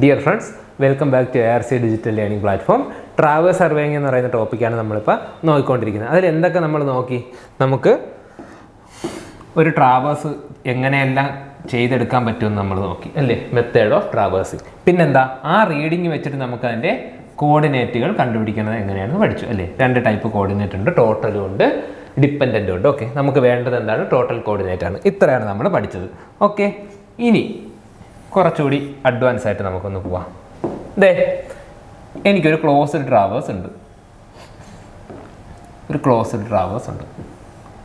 Dear friends, welcome back to ARC digital learning platform. Traverse surveying എന്ന് പറയുന്ന ടോപ്പിക്കാണ് നമ്മളിപ്പോൾ നോക്കിക്കൊണ്ടിരിക്കുന്നത്. അതിൽ എന്തൊക്കെ നമ്മൾ നോക്കി? നമുക്ക് ഒരു ട്രാവേഴ്സ് എങ്ങനെയെല്ലാം ചെയ്തെടുക്കാൻ പറ്റുമെന്ന് നമ്മൾ നോക്കി അല്ലേ, മെത്തേഡ് ഓഫ് ട്രാവേഴ്സിങ്. പിന്നെന്താ, ആ റീഡിങ് വെച്ചിട്ട് നമുക്ക് അതിൻ്റെ കോർഡിനേറ്റുകൾ കണ്ടുപിടിക്കുന്നത് എങ്ങനെയാണെന്ന് പഠിച്ചു അല്ലേ. 2 ടൈപ്പ് കോർഡിനേറ്റ് ഉണ്ട്, ടോട്ടലും ഉണ്ട്, ഡിപ്പെൻഡൻറ്റും ഉണ്ട്. ഓക്കെ, നമുക്ക് വേണ്ടത് എന്താണ്? ടോട്ടൽ കോർഡിനേറ്റ് ആണ്. ഇത്രയാണ് നമ്മൾ പഠിച്ചത്. ഓക്കെ, ഇനി കുറച്ചുകൂടി അഡ്വാൻസ് ആയിട്ട് നമുക്കൊന്ന് പോവാം. എനിക്കൊരു ക്ലോസ്ഡ് ട്രാവേഴ്സ് ഉണ്ട്,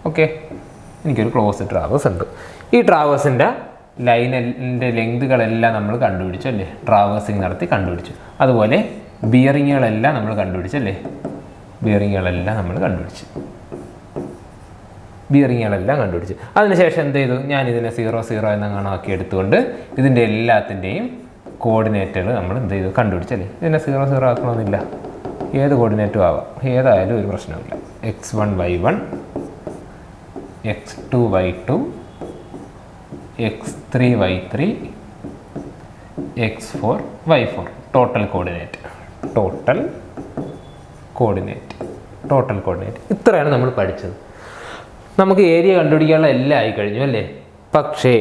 ഓക്കെ, എനിക്കൊരു ക്ലോസ്ഡ് ട്രാവേഴ്സ് ഉണ്ട്. ഈ ട്രാവേഴ്സിൻ്റെ ലൈനിൻ്റെ ലെങ്തുകളെല്ലാം നമ്മൾ കണ്ടുപിടിച്ചു അല്ലേ, ട്രാവേഴ്സിങ് നടത്തി കണ്ടുപിടിച്ചു. അതുപോലെ ബിയറിങ്ങുകളെല്ലാം നമ്മൾ കണ്ടുപിടിച്ചു അല്ലേ, ബിയറിങ്ങുകളെല്ലാം കണ്ടുപിടിച്ചു. അതിനുശേഷം എന്ത് ചെയ്തു? ഞാൻ ഇതിനെ 0 എന്നങ്ങനെ ആക്കി എടുത്തുകൊണ്ട് ഇതിൻ്റെ എല്ലാത്തിൻ്റെയും കോർഡിനേറ്റുകൾ നമ്മൾ എന്ത് ചെയ്തു? കണ്ടുപിടിച്ചല്ലേ. ഇതിനെ 0 ആക്കണമെന്നില്ല, ഏത് കോർഡിനേറ്റും ആവാം, ഏതായാലും ഒരു പ്രശ്നമില്ല. x1 y1, x2 y2, x3 y3, x4 y4. Total coordinate ഇത്രയാണ് നമ്മൾ പഠിച്ചത്. നമുക്ക് ഏരിയ കണ്ടുപിടിക്കാനുള്ള എല്ലാം ആയി കഴിഞ്ഞു അല്ലേ. പക്ഷേ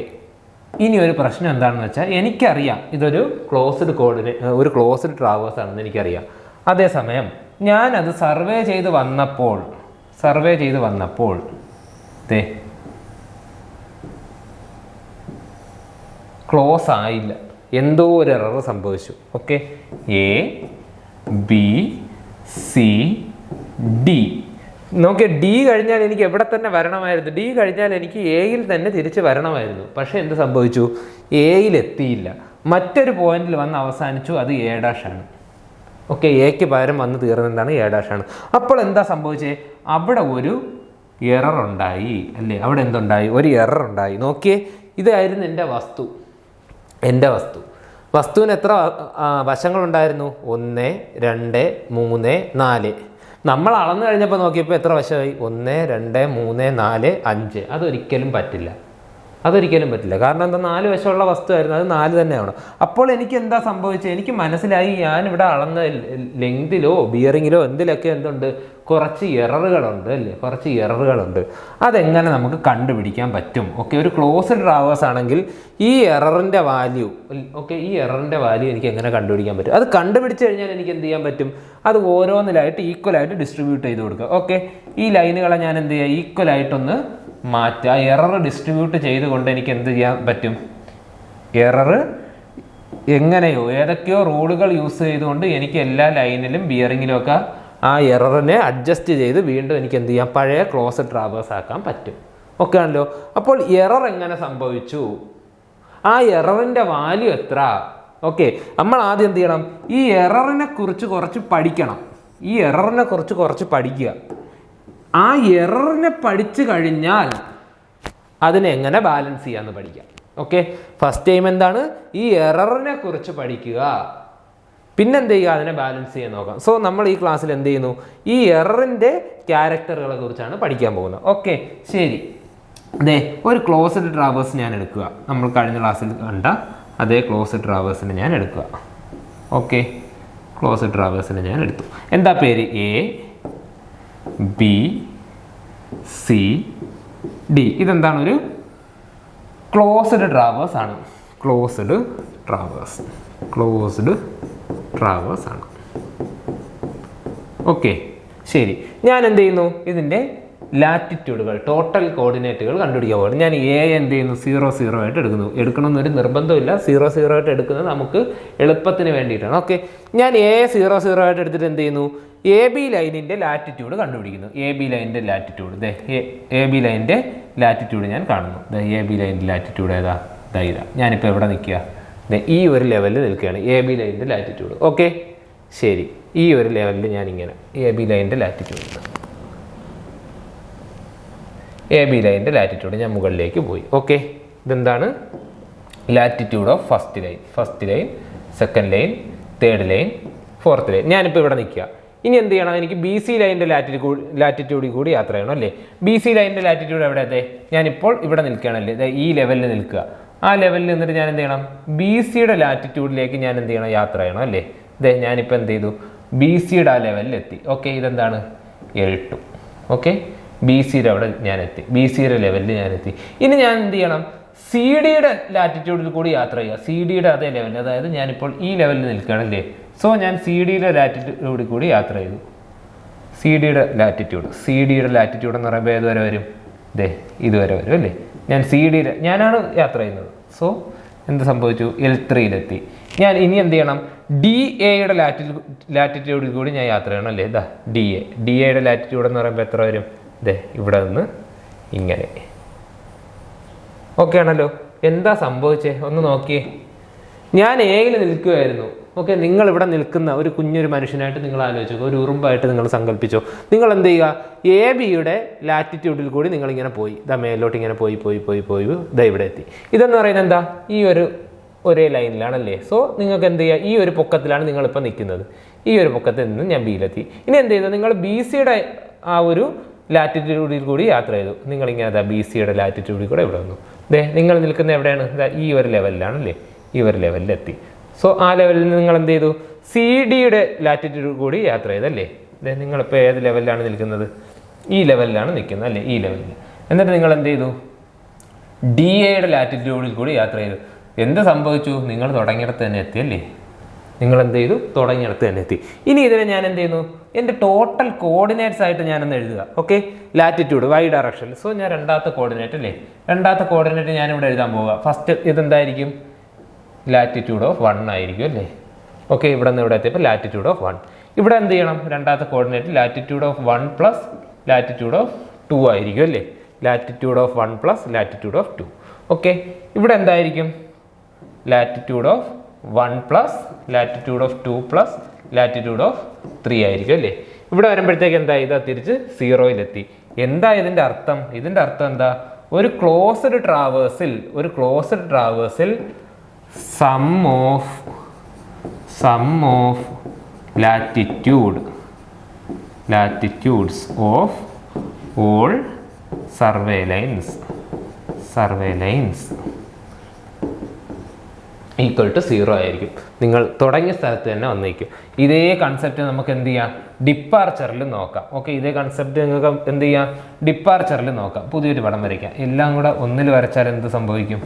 ഇനി ഒരു പ്രശ്നം എന്താണെന്ന് വെച്ചാൽ, എനിക്കറിയാം ഇതൊരു ക്ലോസ്ഡ് ട്രാവേഴ്സ് ആണെന്ന് എനിക്കറിയാം. അതേസമയം ഞാനത് സർവേ ചെയ്ത് വന്നപ്പോൾ ക്ലോസ് ആയില്ല, എന്തോ ഒരു എറർ സംഭവിച്ചു. Okay, A, B, C, D. Nokia D കഴിഞ്ഞാൽ എനിക്ക് എവിടെ തന്നെ വരണമായിരുന്നു, D കഴിഞ്ഞാൽ എനിക്ക് എയിൽ തന്നെ തിരിച്ച് വരണമായിരുന്നു. പക്ഷേ എന്ത് സംഭവിച്ചു? എയിൽ എത്തിയില്ല, മറ്റൊരു പോയിന്റിൽ വന്ന് അവസാനിച്ചു. അത് A' ആണ്. ഓക്കെ, എക്ക് പകരം വന്ന് തീർന്നതാണ് A' ആണ്. അപ്പോൾ എന്താ സംഭവിച്ചേ? അവിടെ ഒരു എറർ ഉണ്ടായി അല്ലേ. അവിടെ എന്തുണ്ടായി? ഒരു എറർ ഉണ്ടായി. നോക്കിയേ, ഇതായിരുന്നു എൻ്റെ വസ്തുവിന് എത്ര വശങ്ങളുണ്ടായിരുന്നു? 1, 2, 3, 4. നമ്മൾ അളന്നു കഴിഞ്ഞപ്പോൾ നോക്കിയപ്പോൾ എത്ര വശമായി? 1, 2, 3, 4, 5. അതൊരിക്കലും പറ്റില്ല. കാരണം എന്താ? 4 വശമുള്ള വസ്തുവായിരുന്നു, അത് 4 തന്നെ ആവണം. അപ്പോൾ എനിക്ക് എന്താ സംഭവിച്ചത്? എനിക്ക് മനസ്സിലായി, ഞാനിവിടെ അളന്ന ലെങ്തിലോ ബിയറിങ്ങിലോ എന്തിലൊക്കെ എന്തുണ്ട്? കുറച്ച് എററുകളുണ്ട്. അതെങ്ങനെ നമുക്ക് കണ്ടുപിടിക്കാൻ പറ്റും? ഓക്കെ, ഒരു ക്ലോസ്ഡ് ട്രാവേഴ്സ് ആണെങ്കിൽ ഈ എററിൻ്റെ വാല്യൂ എനിക്ക് എങ്ങനെ കണ്ടുപിടിക്കാൻ പറ്റും? അത് കണ്ടുപിടിച്ച് കഴിഞ്ഞാൽ എനിക്ക് എന്ത് ചെയ്യാൻ പറ്റും? അത് ഓരോന്നിലായിട്ട് ഈക്വലായിട്ട് ഡിസ്ട്രിബ്യൂട്ട് ചെയ്ത് കൊടുക്കുക. ഓക്കെ, ഈ ലൈനുകളെ ഞാൻ എന്ത് ചെയ്യുക? ഈക്വലായിട്ടൊന്ന് മാറ്റുക. എറർ ഡിസ്ട്രിബ്യൂട്ട് ചെയ്തുകൊണ്ട് എനിക്ക് എന്ത് ചെയ്യാൻ പറ്റും? എറർ ഏതൊക്കെയോ റൂളുകൾ യൂസ് ചെയ്തുകൊണ്ട് എനിക്ക് എല്ലാ ലൈനിലും ബിയറിങ്ങിലും ഒക്കെ ആ എററിനെ അഡ്ജസ്റ്റ് ചെയ്ത് വീണ്ടും എനിക്ക് എന്ത് ചെയ്യാം? പഴയ ക്ലോസ്ഡ് ട്രാവേഴ്സ് ആക്കാൻ പറ്റും. ഓക്കെ ആണല്ലോ. അപ്പോൾ എറർ എങ്ങനെ സംഭവിച്ചു? ആ എററിൻ്റെ വാല്യൂ എത്ര? ഓക്കെ, നമ്മൾ ആദ്യം എന്ത് ചെയ്യണം? ഈ എററിനെ കുറിച്ച് കുറച്ച് പഠിക്കുക. ആ എററിനെ പഠിച്ചു കഴിഞ്ഞാൽ അതിനെ എങ്ങനെ ബാലൻസ് ചെയ്യാമെന്ന് പഠിക്കാം. ഓക്കെ, ഫസ്റ്റ് ടൈം എന്താണ്? ഈ എററിനെ കുറിച്ച് പഠിക്കുക, പിന്നെന്ത് ചെയ്യുക? അതിനെ ബാലൻസ് ചെയ്യാൻ നോക്കാം. സോ നമ്മൾ ഈ ക്ലാസ്സിൽ എന്ത് ചെയ്യുന്നു? ഈ എററിൻ്റെ ക്യാരക്ടറുകളെ കുറിച്ചാണ് പഠിക്കാൻ പോകുന്നത്. ഓക്കെ, ശരി. ഒരു ക്ലോസ്ഡ് ട്രാവേഴ്സ് ഞാൻ എടുക്കുക. നമ്മൾ കഴിഞ്ഞ ക്ലാസ്സിൽ കണ്ട അതേ ക്ലോസ്ഡ് ട്രാവേഴ്സിനെ ഞാൻ എടുക്കുക. ഓക്കെ, ക്ലോസ്ഡ് ട്രാവേഴ്സിനെ ഞാൻ എടുത്തു. എന്താ പേര്? A, B, C, D. ഇതെന്താണ്? ഒരു ക്ലോസ്ഡ് ട്രാവേഴ്സ് ആണ്. ഓക്കെ, ശരി. ഞാൻ എന്ത് ചെയ്യുന്നു? ഇതിൻ്റെ ലാറ്റിറ്റ്യൂഡുകൾ, ടോട്ടൽ കോർഡിനേറ്റുകൾ കണ്ടുപിടിക്കാൻ പോകുന്നു. ഞാൻ A എന്ത് ചെയ്യുന്നു? 0 ആയിട്ട് എടുക്കണമെന്നൊരു നിർബന്ധമില്ല. 0 ആയിട്ട് എടുക്കുന്നത് നമുക്ക് എളുപ്പത്തിന് വേണ്ടിയിട്ടാണ്. ഓക്കെ, ഞാൻ A 0 ആയിട്ട് എടുത്തിട്ട് എന്ത് ചെയ്യുന്നു? AB ലൈനിൻ്റെ ലാറ്റിറ്റ്യൂഡ് കണ്ടുപിടിക്കുന്നു. AB ലൈനിൻ്റെ ലാറ്റിറ്റ്യൂഡ് ഞാൻ കാണുന്നു. AB ലൈനിൻ്റെ ലാറ്റിറ്റ്യൂഡ് ഏതാ? ഇതാ. ഞാനിപ്പോൾ എവിടെ നിൽക്കുക? ഈ ഒരു ലെവലിൽ നിൽക്കുകയാണ്, AB ലൈനിൻ്റെ ലാറ്റിറ്റ്യൂഡ്. ഓക്കെ, ശരി. ഈ ഒരു ലെവലിൽ ഞാനിങ്ങനെ AB ലൈനിൻ്റെ ലാറ്റിറ്റ്യൂഡ് ഞാൻ മുകളിലേക്ക് പോയി. ഓക്കെ, ഇതെന്താണ്? Latitude of first line, second line, third line, fourth line. ഞാനിപ്പോൾ ഇവിടെ നിൽക്കുക. ഇനി എന്ത് ചെയ്യണം? എനിക്ക് BC ലൈനിൻ്റെ ലാറ്റിറ്റ്യൂഡിൽ കൂടി യാത്ര ചെയ്യണം അല്ലേ. BC ലൈനിൻ്റെ ലാറ്റിറ്റ്യൂഡ് എവിടെ? ഞാനിപ്പോൾ ഇവിടെ നിൽക്കുകയാണല്ലേ, ഈ ലെവലിൽ നിൽക്കുക. ആ ലെവലിൽ നിന്നിട്ട് ഞാൻ എന്ത് ചെയ്യണം, ബി സിയുടെ ലാറ്റിറ്റ്യൂഡിലേക്ക് ഞാൻ എന്ത് ചെയ്യണം, യാത്ര ചെയ്യണം അല്ലേ. ഇതേ ഞാനിപ്പോൾ എന്ത് ചെയ്തു, ബി സിയുടെ ആ ലെവലിൽ എത്തി. ഓക്കെ, ഇതെന്താണ് L2. ഓക്കെ, ബി സിയുടെ അവിടെ ഞാൻ എത്തി, ബി സിയുടെ ലെവലിൽ ഞാൻ എത്തി. ഇനി ഞാൻ എന്ത് ചെയ്യണം, സി ഡിയുടെ ലാറ്റിറ്റ്യൂഡിൽ കൂടി യാത്ര ചെയ്യുക. സി ഡിയുടെ അതേ ലെവലിൽ, അതായത് ഞാനിപ്പോൾ ഈ ലെവലിൽ നിൽക്കുകയാണല്ലേ. സോ ഞാൻ സി ഡിയുടെ ലാറ്റിറ്റ്യൂഡിൽ കൂടി യാത്ര ചെയ്തു. സി ഡിയുടെ ലാറ്റിറ്റ്യൂഡ് എന്ന് പറയുമ്പോൾ ഏതുവരെ വരും, ദേ ഇതുവരെ വരും അല്ലേ. ഞാൻ സി ഡിയുടെ ഞാനാണ് യാത്ര ചെയ്യുന്നത്. സോ എന്ത് സംഭവിച്ചു, L3-ലെത്തി. ഞാൻ ഇനി എന്ത് ചെയ്യണം, ഡി എയുടെ ലാറ്റിറ്റ്യൂഡിൽ കൂടി ഞാൻ യാത്ര ചെയ്യണം അല്ലേ. ഇതാ ഡി എയുടെ ലാറ്റിറ്റ്യൂഡ് എന്ന് പറയുമ്പോൾ എത്ര വരും, ദേ ഇവിടെ നിന്ന് ഇങ്ങനെ. ഓക്കെ ആണല്ലോ. എന്താ സംഭവിച്ചേ ഒന്ന് നോക്കിയേ. ഞാൻ എയിൽ നിൽക്കുകയായിരുന്നു. ഓക്കെ, നിങ്ങൾ ഇവിടെ നിൽക്കുന്ന ഒരു കുഞ്ഞൊരു മനുഷ്യനായിട്ട് നിങ്ങൾ ആലോചിച്ചോ, ഒരു ഉറുമ്പായിട്ട് നിങ്ങൾ സങ്കല്പിച്ചോ. നിങ്ങൾ എന്ത് ചെയ്യുക, എ ബിയുടെ ലാറ്റിറ്റ്യൂഡിൽ കൂടി നിങ്ങളിങ്ങനെ പോയി, ഇതാ മേലോട്ട് ഇങ്ങനെ പോയി ഇതാ ഇവിടെ എത്തി. ഇതെന്ന് പറയുന്നത് എന്താ, ഈ ഒരേ ലൈനിലാണല്ലേ. സോ നിങ്ങൾക്ക് എന്ത് ചെയ്യുക, ഈ ഒരു പൊക്കത്തിലാണ് നിങ്ങളിപ്പോൾ നിൽക്കുന്നത്. ഈ ഒരു പൊക്കത്തിൽ നിന്ന് ഞാൻ ബിയിലെത്തി. ഇനി എന്ത് ചെയ്തു, നിങ്ങൾ ബി സിയുടെ ആ ഒരു ലാറ്റിറ്റ്യൂഡിൽ കൂടി യാത്ര ചെയ്തു. നിങ്ങളിങ്ങനെ അതാ ബി സിയുടെ ലാറ്റിറ്റ്യൂഡിൽ കൂടെ ഇവിടെ വന്നു. നിങ്ങൾ നിൽക്കുന്ന എവിടെയാണ്, ഈ ഒരു ലെവലിലാണല്ലേ, ഈ ഒരു ലെവലിലെത്തി. സോ ആ ലെവലിൽ നിന്ന് നിങ്ങൾ എന്ത് ചെയ്തു, സി ഡിയുടെ ലാറ്റിറ്റ്യൂഡ് കൂടി യാത്ര ചെയ്തല്ലേ. നിങ്ങളിപ്പോൾ ഏത് ലെവലിലാണ് നിൽക്കുന്നത്, ഈ ലെവലിലാണ് നിൽക്കുന്നത് അല്ലേ, ഈ ലെവലിൽ. എന്നിട്ട് നിങ്ങൾ എന്ത് ചെയ്തു, ഡി എയുടെ ലാറ്റിറ്റ്യൂഡിൽ കൂടി യാത്ര ചെയ്തു. എന്ത് സംഭവിച്ചു, നിങ്ങൾ തുടങ്ങിയിടത്ത് തന്നെ എത്തിയല്ലേ. നിങ്ങൾ എന്ത് ചെയ്തു, തുടങ്ങിയിടത്ത് തന്നെ എത്തി. ഇനി ഇതിനെ ഞാൻ എന്ത് ചെയ്യുന്നു, എൻ്റെ ടോട്ടൽ കോർഡിനേറ്റ്സ് ആയിട്ട് ഞാനൊന്ന് എഴുതുക. ഓക്കെ, ലാറ്റിറ്റ്യൂഡ് വൈ ഡയറക്ഷനിൽ. സോ ഞാൻ രണ്ടാമത്തെ കോർഡിനേറ്റ് അല്ലേ, രണ്ടാമത്തെ കോർഡിനേറ്റ് ഞാനിവിടെ എഴുതാൻ പോവുക. ഫസ്റ്റ് ഇതെന്തായിരിക്കും, ലാറ്റിറ്റ്യൂഡ് ഓഫ് 1 ആയിരിക്കും അല്ലേ. ഓക്കെ, ഇവിടെ നിന്ന് ഇവിടെ എത്തിയപ്പോൾ ലാറ്റിറ്റ്യൂഡ് ഓഫ് 1. ഇവിടെ എന്ത് ചെയ്യണം, രണ്ടാമത്തെ coordinate latitude of 1 plus latitude of 2 ആയിരിക്കും അല്ലേ. Latitude of 1 plus latitude of 2. Okay, ഇവിടെ എന്തായിരിക്കും, latitude of 1 plus latitude of 2 plus latitude of 3 ആയിരിക്കും അല്ലേ. ഇവിടെ വരുമ്പോഴത്തേക്ക് എന്താ, ഇതാ തിരിച്ച് 0-ലെത്തി. എന്താ ഇതിൻ്റെ അർത്ഥം, ഇതിൻ്റെ അർത്ഥം എന്താ, ഒരു ക്ലോസ്ഡ് ട്രാവേഴ്സിൽ sum of latitudes of all survey lines equal to 0 ആയിരിക്കും. നിങ്ങൾ തുടങ്ങിയ സ്ഥലത്ത് തന്നെ വന്നിരിക്കും. ഇതേ കൺസെപ്റ്റ് നമുക്ക് എന്ത് ചെയ്യാം, ഡിപ്പാർച്ചറിൽ നോക്കാം. ഓക്കെ, ഇതേ കൺസെപ്റ്റ് നിങ്ങൾക്ക് എന്ത് ചെയ്യാം, ഡിപ്പാർച്ചറിൽ നോക്കാം. പുതിയൊരു പടം വരയ്ക്കാം. എല്ലാം കൂടെ ഒന്നിൽ വരച്ചാൽ എന്ത് സംഭവിക്കും,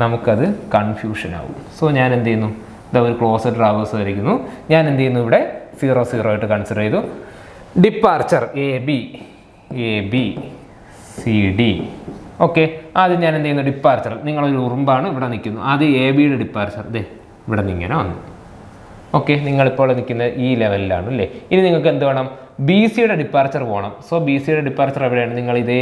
നമുക്കത് കൺഫ്യൂഷൻ ആവും. സോ ഞാൻ എന്ത് ചെയ്യുന്നു, ഇതാ ഒരു ക്ലോസ്ഡ് ട്രാവേഴ്സ് വരയ്ക്കുന്നു. ഞാൻ എന്ത് ചെയ്യുന്നു, ഇവിടെ 0 ആയിട്ട് കൺസിഡർ ചെയ്തു. Departure A B C D. Okay, ആദ്യം ഞാൻ എന്ത് ചെയ്യുന്നു, ഡിപ്പാർച്ചർ, നിങ്ങളൊരു ഉറുമ്പാണ് ഇവിടെ നിൽക്കുന്നു. ആദ്യം എ ബിയുടെ ഡിപ്പാർച്ചർ ഇവിടെ നിന്ന് ഇങ്ങനെ വന്നു. ഓക്കെ, നിങ്ങളിപ്പോൾ നിൽക്കുന്നത് ഈ ലെവലിലാണ് അല്ലേ. ഇനി നിങ്ങൾക്ക് എന്ത് വേണം, ബി സിയുടെ ഡിപ്പാർച്ചർ പോകണം. സോ ബി സിയുടെ ഡിപ്പാർച്ചർ എവിടെയാണ്, നിങ്ങൾ ഇതേ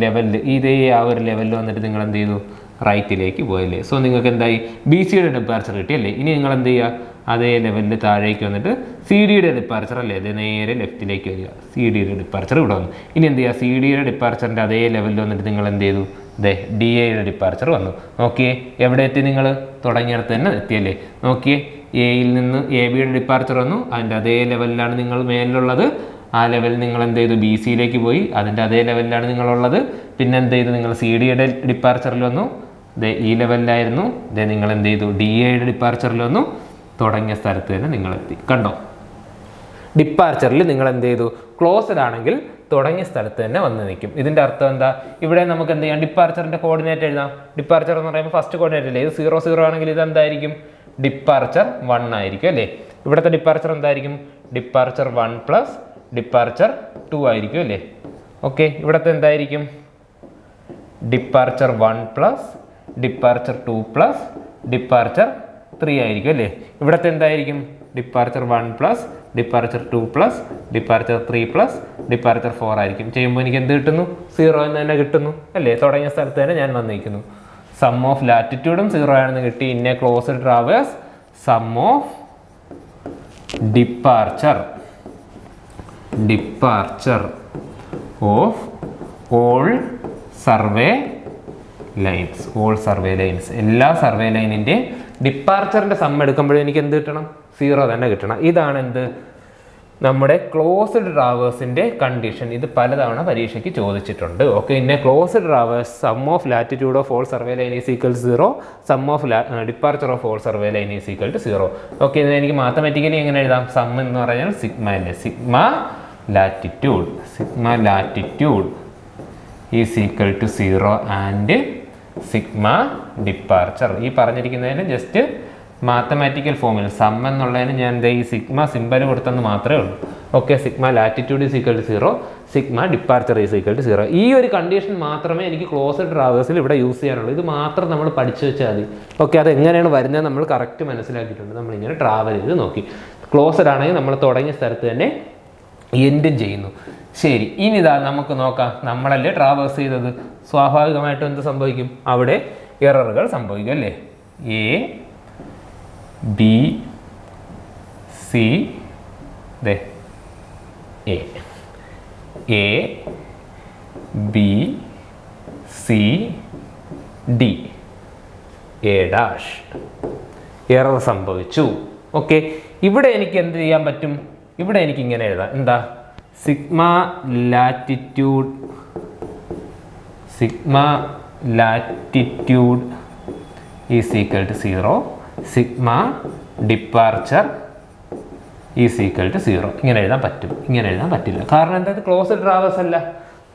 ലെവലിൽ ഇതേ ആ ഒരു ലെവലിൽ വന്നിട്ട് നിങ്ങൾ എന്ത് ചെയ്തു, റൈറ്റിലേക്ക് പോയല്ലേ. സോ നിങ്ങൾക്ക് എന്തായി, ബി സിയുടെ ഡിപ്പാർച്ചർ കിട്ടിയല്ലേ. ഇനി നിങ്ങൾ എന്ത് ചെയ്യുക, അതേ ലെവലിൽ താഴേക്ക് വന്നിട്ട് സി ഡിയുടെ ഡിപ്പാർച്ചർ അല്ലേ, അത് നേരെ ലെഫ്റ്റിലേക്ക് വരിക. സി ഡിയുടെ ഡിപ്പാർച്ചർ ഇവിടെ വന്നു. ഇനി എന്ത് ചെയ്യുക, സി ഡിയുടെ ഡിപ്പാർച്ചറിൻ്റെ അതേ ലെവലിൽ വന്നിട്ട് നിങ്ങൾ എന്ത് ചെയ്തു, ഡി എയുടെ ഡിപ്പാർച്ചർ വന്നു. നോക്കിയേ, എവിടെ എത്തി, നിങ്ങൾ തുടങ്ങിയിടത്ത് തന്നെ എത്തിയല്ലേ. നോക്കിയേ, എയിൽ നിന്ന് എ ബിയുടെ ഡിപ്പാർച്ചർ വന്നു, അതിൻ്റെ അതേ ലെവലിലാണ് നിങ്ങൾ മേലിലുള്ളത്. ആ ലെവലിൽ നിങ്ങൾ എന്ത് ചെയ്തു, ബി സിയിലേക്ക് പോയി, അതിൻ്റെ അതേ ലെവലിലാണ് നിങ്ങളുള്ളത്. പിന്നെ എന്ത് ചെയ്തു, നിങ്ങൾ സി ഡിയുടെ ഡിപ്പാർച്ചറിൽ വന്നു, ഈ ലെവലിലായിരുന്നു. നിങ്ങൾ എന്ത് ചെയ്തു, ഡി എയുടെ ഡിപ്പാർച്ചറിൽ വന്നു, തുടങ്ങിയ സ്ഥലത്ത് തന്നെ നിങ്ങളെത്തി. കണ്ടോ, ഡിപ്പാർച്ചറിൽ നിങ്ങൾ എന്ത് ചെയ്തു, ക്ലോസ്ഡ് ആണെങ്കിൽ തുടങ്ങിയ സ്ഥലത്ത് തന്നെ വന്ന് നിൽക്കും. ഇതിൻ്റെ അർത്ഥം എന്താ, ഇവിടെ നമുക്ക് എന്ത് ചെയ്യാം, ഡിപ്പാർച്ചറിൻ്റെ കോർഡിനേറ്റ് എഴുതാം. ഡിപ്പാർച്ചർ എന്ന് പറയുമ്പോൾ ഫസ്റ്റ് കോർഡിനേറ്റ് അല്ലേ, ഇത് 0 ആണെങ്കിൽ ഇത് എന്തായിരിക്കും, ഡിപ്പാർച്ചർ 1 ആയിരിക്കും അല്ലേ. ഇവിടുത്തെ ഡിപ്പാർച്ചർ എന്തായിരിക്കും, ഡിപ്പാർച്ചർ 1 പ്ലസ് ഡിപ്പാർച്ചർ 2 ആയിരിക്കും അല്ലേ. ഓക്കെ, ഇവിടുത്തെ എന്തായിരിക്കും, departure 1 plus departure 2 plus departure 3 ആയിരിക്കും അല്ലേ. ഇവിടുത്തെ എന്തായിരിക്കും, departure 1 plus departure 2 plus departure 3 plus departure 4 ആയിരിക്കും. ചെയ്യുമ്പോൾ എനിക്ക് എന്ത് കിട്ടുന്നു, 0 എന്ന് തന്നെ കിട്ടുന്നു അല്ലേ. തുടങ്ങിയ സ്ഥലത്ത് തന്നെ ഞാൻ വന്നിരിക്കുന്നു. സം ഓഫ് ലാറ്റിറ്റ്യൂഡും 0 ആണെന്ന് കിട്ടി. In a closed traverse sum of departure of all survey lines എല്ലാ സർവേ ലൈനിൻ്റെ ഡിപ്പാർച്ചറിൻ്റെ സം എടുക്കുമ്പോഴും എനിക്ക് എന്ത് കിട്ടണം, 0 തന്നെ കിട്ടണം. ഇതാണ് എന്ത്, നമ്മുടെ ക്ലോസ്ഡ് ട്രാവേഴ്സിൻ്റെ കണ്ടീഷൻ. ഇത് പലതവണ പരീക്ഷയ്ക്ക് ചോദിച്ചിട്ടുണ്ട്. Okay, in a closed traverse sum of latitude of all survey line is equal 0, sum of departure of all survey line is equal to 0. Okay, ഇതിനെ എനിക്ക് മാത്തമാറ്റിക്കലി എങ്ങനെ എഴുതാം? സം എന്ന് പറഞ്ഞാൽ സിഗ്മ അല്ലേ, sigma latitude is equal to 0 and sigma departure. ഈ പറഞ്ഞിരിക്കുന്നതിന് just mathematical ഫോമിൽ സം എന്നുള്ളതിന് ഞാൻ ഈ സിഗ്മ സിമ്പൽ കൊടുത്തെന്ന് മാത്രമേ ഉള്ളൂ. Okay, sigma latitude is equal to 0, sigma departure is equal to 0. ഈ ഒരു കണ്ടീഷൻ മാത്രമേ എനിക്ക് ക്ലോസ്ഡ് ട്രാവേഴ്സിൽ ഇവിടെ യൂസ് ചെയ്യാനുള്ളൂ. ഇത് മാത്രം നമ്മൾ പഠിച്ചു വെച്ചാൽ മതി. ഓക്കെ, അത് എങ്ങനെയാണ് വരുന്നത് നമ്മൾ കറക്റ്റ് മനസ്സിലാക്കിയിട്ടുണ്ട്. നമ്മളിങ്ങനെ ട്രാവൽ ചെയ്ത് നോക്കി. ക്ലോസ്ഡ് ആണെങ്കിൽ നമ്മൾ തുടങ്ങിയ സ്ഥലത്ത് തന്നെ എൻഡും ചെയ്യുന്നു. ശരി, ഇനി ഇതാ നമുക്ക് നോക്കാം. നമ്മളല്ലേ ട്രാവേഴ്സ് ചെയ്തത്, സ്വാഭാവികമായിട്ടും എന്ത് സംഭവിക്കും? അവിടെ എററുകൾ സംഭവിക്കും അല്ലേ. A B C A B C D A dash error സംഭവിച്ചു. ഓക്കെ, ഇവിടെ എനിക്ക് എന്ത് ചെയ്യാൻ പറ്റും? ഇവിടെ എനിക്ക് ഇങ്ങനെ എഴുതാം. എന്താ? Sigma latitude is equal to 0, sigma departure is equal to 0. ഇങ്ങനെ എഴുതാൻ പറ്റും, ഇങ്ങനെ എഴുതാൻ പറ്റില്ല. കാരണം എന്താ? ഇത് ക്ലോസ്ഡ് ട്രാവേഴ്സ് അല്ല.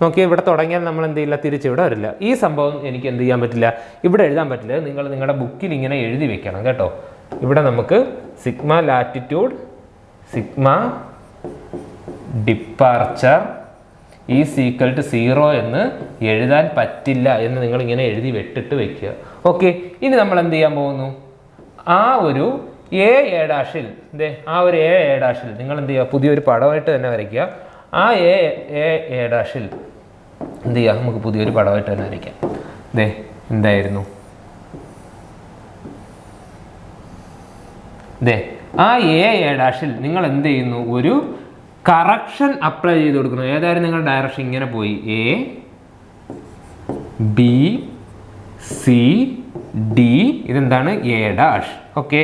നോക്കിയാൽ ഇവിടെ തുടങ്ങിയാൽ നമ്മൾ എന്ത് ചെയ്യില്ല, തിരിച്ചിവിടെ വരില്ല. ഈ സംഭവം എനിക്ക് എന്ത് ചെയ്യാൻ പറ്റില്ല, ഇവിടെ എഴുതാൻ പറ്റില്ല. നിങ്ങൾ നിങ്ങളുടെ ബുക്കിൽ ഇങ്ങനെ എഴുതി വെക്കണം കേട്ടോ. ഇവിടെ നമുക്ക് sigma latitude sigma departure is equal to 0 എന്ന് എഴുതാൻ പറ്റില്ല എന്ന് നിങ്ങൾ ഇങ്ങനെ എഴുതി വെട്ടിട്ട് വെക്കുക. ഓക്കെ, ഇനി നമ്മൾ എന്ത് ചെയ്യാൻ പോകുന്നു? ആ ഒരു എ ഡാഷിൽ നിങ്ങൾ എന്ത് ചെയ്യുക? പുതിയൊരു പടമായിട്ട് തന്നെ വരയ്ക്കുക. ആ എ ഡാഷിൽ എന്ത് ചെയ്യുക? നമുക്ക് പുതിയൊരു പടമായിട്ട് തന്നെ വരയ്ക്കാം. എന്തായിരുന്നു? ആ എ ഡാഷിൽ നിങ്ങൾ എന്ത് ചെയ്യുന്നു? ഒരു കറക്ഷൻ അപ്ലൈ ചെയ്ത് കൊടുക്കുന്നു. ഏതായാലും നിങ്ങളുടെ ഡയറക്ഷൻ ഇങ്ങനെ പോയി എ ബി സി ഡി, ഇതെന്താണ്? A dash. ഓക്കെ,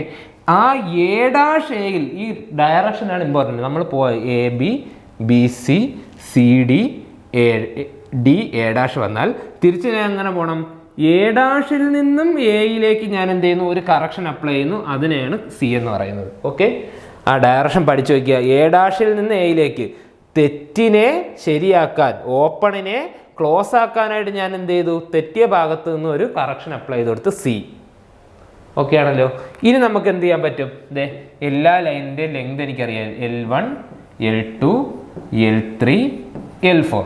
ആ എ ഡാഷ് എയിൽ ഈ ഡയറക്ഷനാണ് ഇമ്പോർട്ടൻറ്റ്. നമ്മൾ A B C C D A dash വന്നാൽ തിരിച്ച് ഞാൻ എങ്ങനെ പോകണം? എ ഡാഷിൽ നിന്നും എയിലേക്ക് ഞാൻ എന്ത് ചെയ്യുന്നു? ഒരു കറക്ഷൻ അപ്ലൈ ചെയ്യുന്നു. അതിനെയാണ് സി എന്ന് പറയുന്നത്. ഓക്കെ, ആ ഡയറക്ഷൻ പഠിച്ചു വയ്ക്കുക. എ ഡാഷിൽ നിന്ന് എയിലേക്ക് തെറ്റിനെ ശരിയാക്കാൻ, ഓപ്പണിനെ ക്ലോസ് ആക്കാനായിട്ട് ഞാൻ എന്ത് ചെയ്തു? തെറ്റിയ ഭാഗത്ത് നിന്ന് ഒരു കറക്ഷൻ അപ്ലൈ ചെയ്ത് കൊടുത്ത് സി. ഓക്കെ ആണല്ലോ. ഇനി നമുക്ക് എന്ത് ചെയ്യാൻ പറ്റും? എല്ലാ ലൈനിൻ്റെ ലെങ്ത് എനിക്കറിയാം. L1 L2 L3 L4.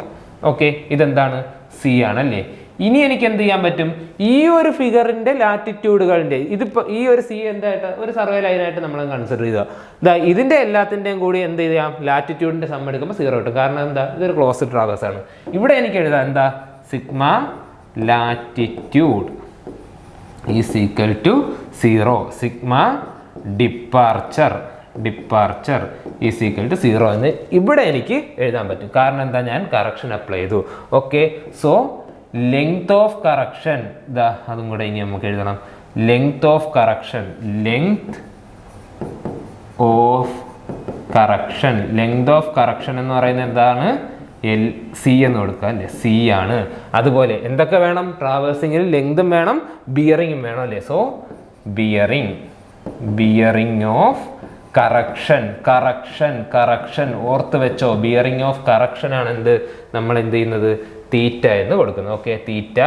Okay, ഇതെന്താണ്? സി ആണല്ലേ. ഇനി എനിക്ക് എന്ത് ചെയ്യാൻ പറ്റും? ഈ ഒരു ഫിഗറിൻ്റെ ലാറ്റിറ്റ്യൂഡുകളുടെ ഇതിപ്പോൾ ഈ ഒരു സി എന്തായിട്ട് ഒരു സർവേ ലൈനായിട്ട് നമ്മൾ കൺസിഡർ ചെയ്യുക. ഇതിൻ്റെ എല്ലാത്തിൻ്റെയും കൂടി എന്ത് ചെയ്യാം? ലാറ്റിറ്റ്യൂഡിൻ്റെ സം എടുക്കുമ്പോൾ 0 കിട്ടും. കാരണം എന്താ? ഇതൊരു ക്ലോസ്ഡ് ട്രാവേഴ്സ് ആണ്. ഇവിടെ എനിക്ക് എഴുതാം എന്താ? Sigma latitude is equal to 0, sigma departure is equal to 0 എന്ന് ഇവിടെ എനിക്ക് എഴുതാൻ പറ്റും. കാരണം എന്താ? ഞാൻ കറക്ഷൻ അപ്ലൈ ചെയ്തു. Okay, so length of correction അതും കൂടെ ഇനി നമുക്ക് എഴുതണം. ലെങ്ത് ഓഫ് കറക്ഷൻ എന്ന് പറയുന്നത് എന്താണ്? സി എന്ന് കൊടുക്കുക അല്ലേ, സി ആണ്. അതുപോലെ എന്തൊക്കെ വേണം? ട്രാവേഴ്സിങ്ങിൽ ലെങ്തും വേണം, ബിയറിങ്ങും വേണം അല്ലേ. സോ ബിയറിംഗ് ഓഫ് കറക്ഷൻ ഓർത്ത് വെച്ചോ. ബിയറിംഗ് ഓഫ് കറക്ഷൻ ആണ് എന്ത്? നമ്മൾ എന്ത് ചെയ്യുന്നത്? തീറ്റ എന്ന് കൊടുക്കുന്നു. ഓക്കെ, തീറ്റ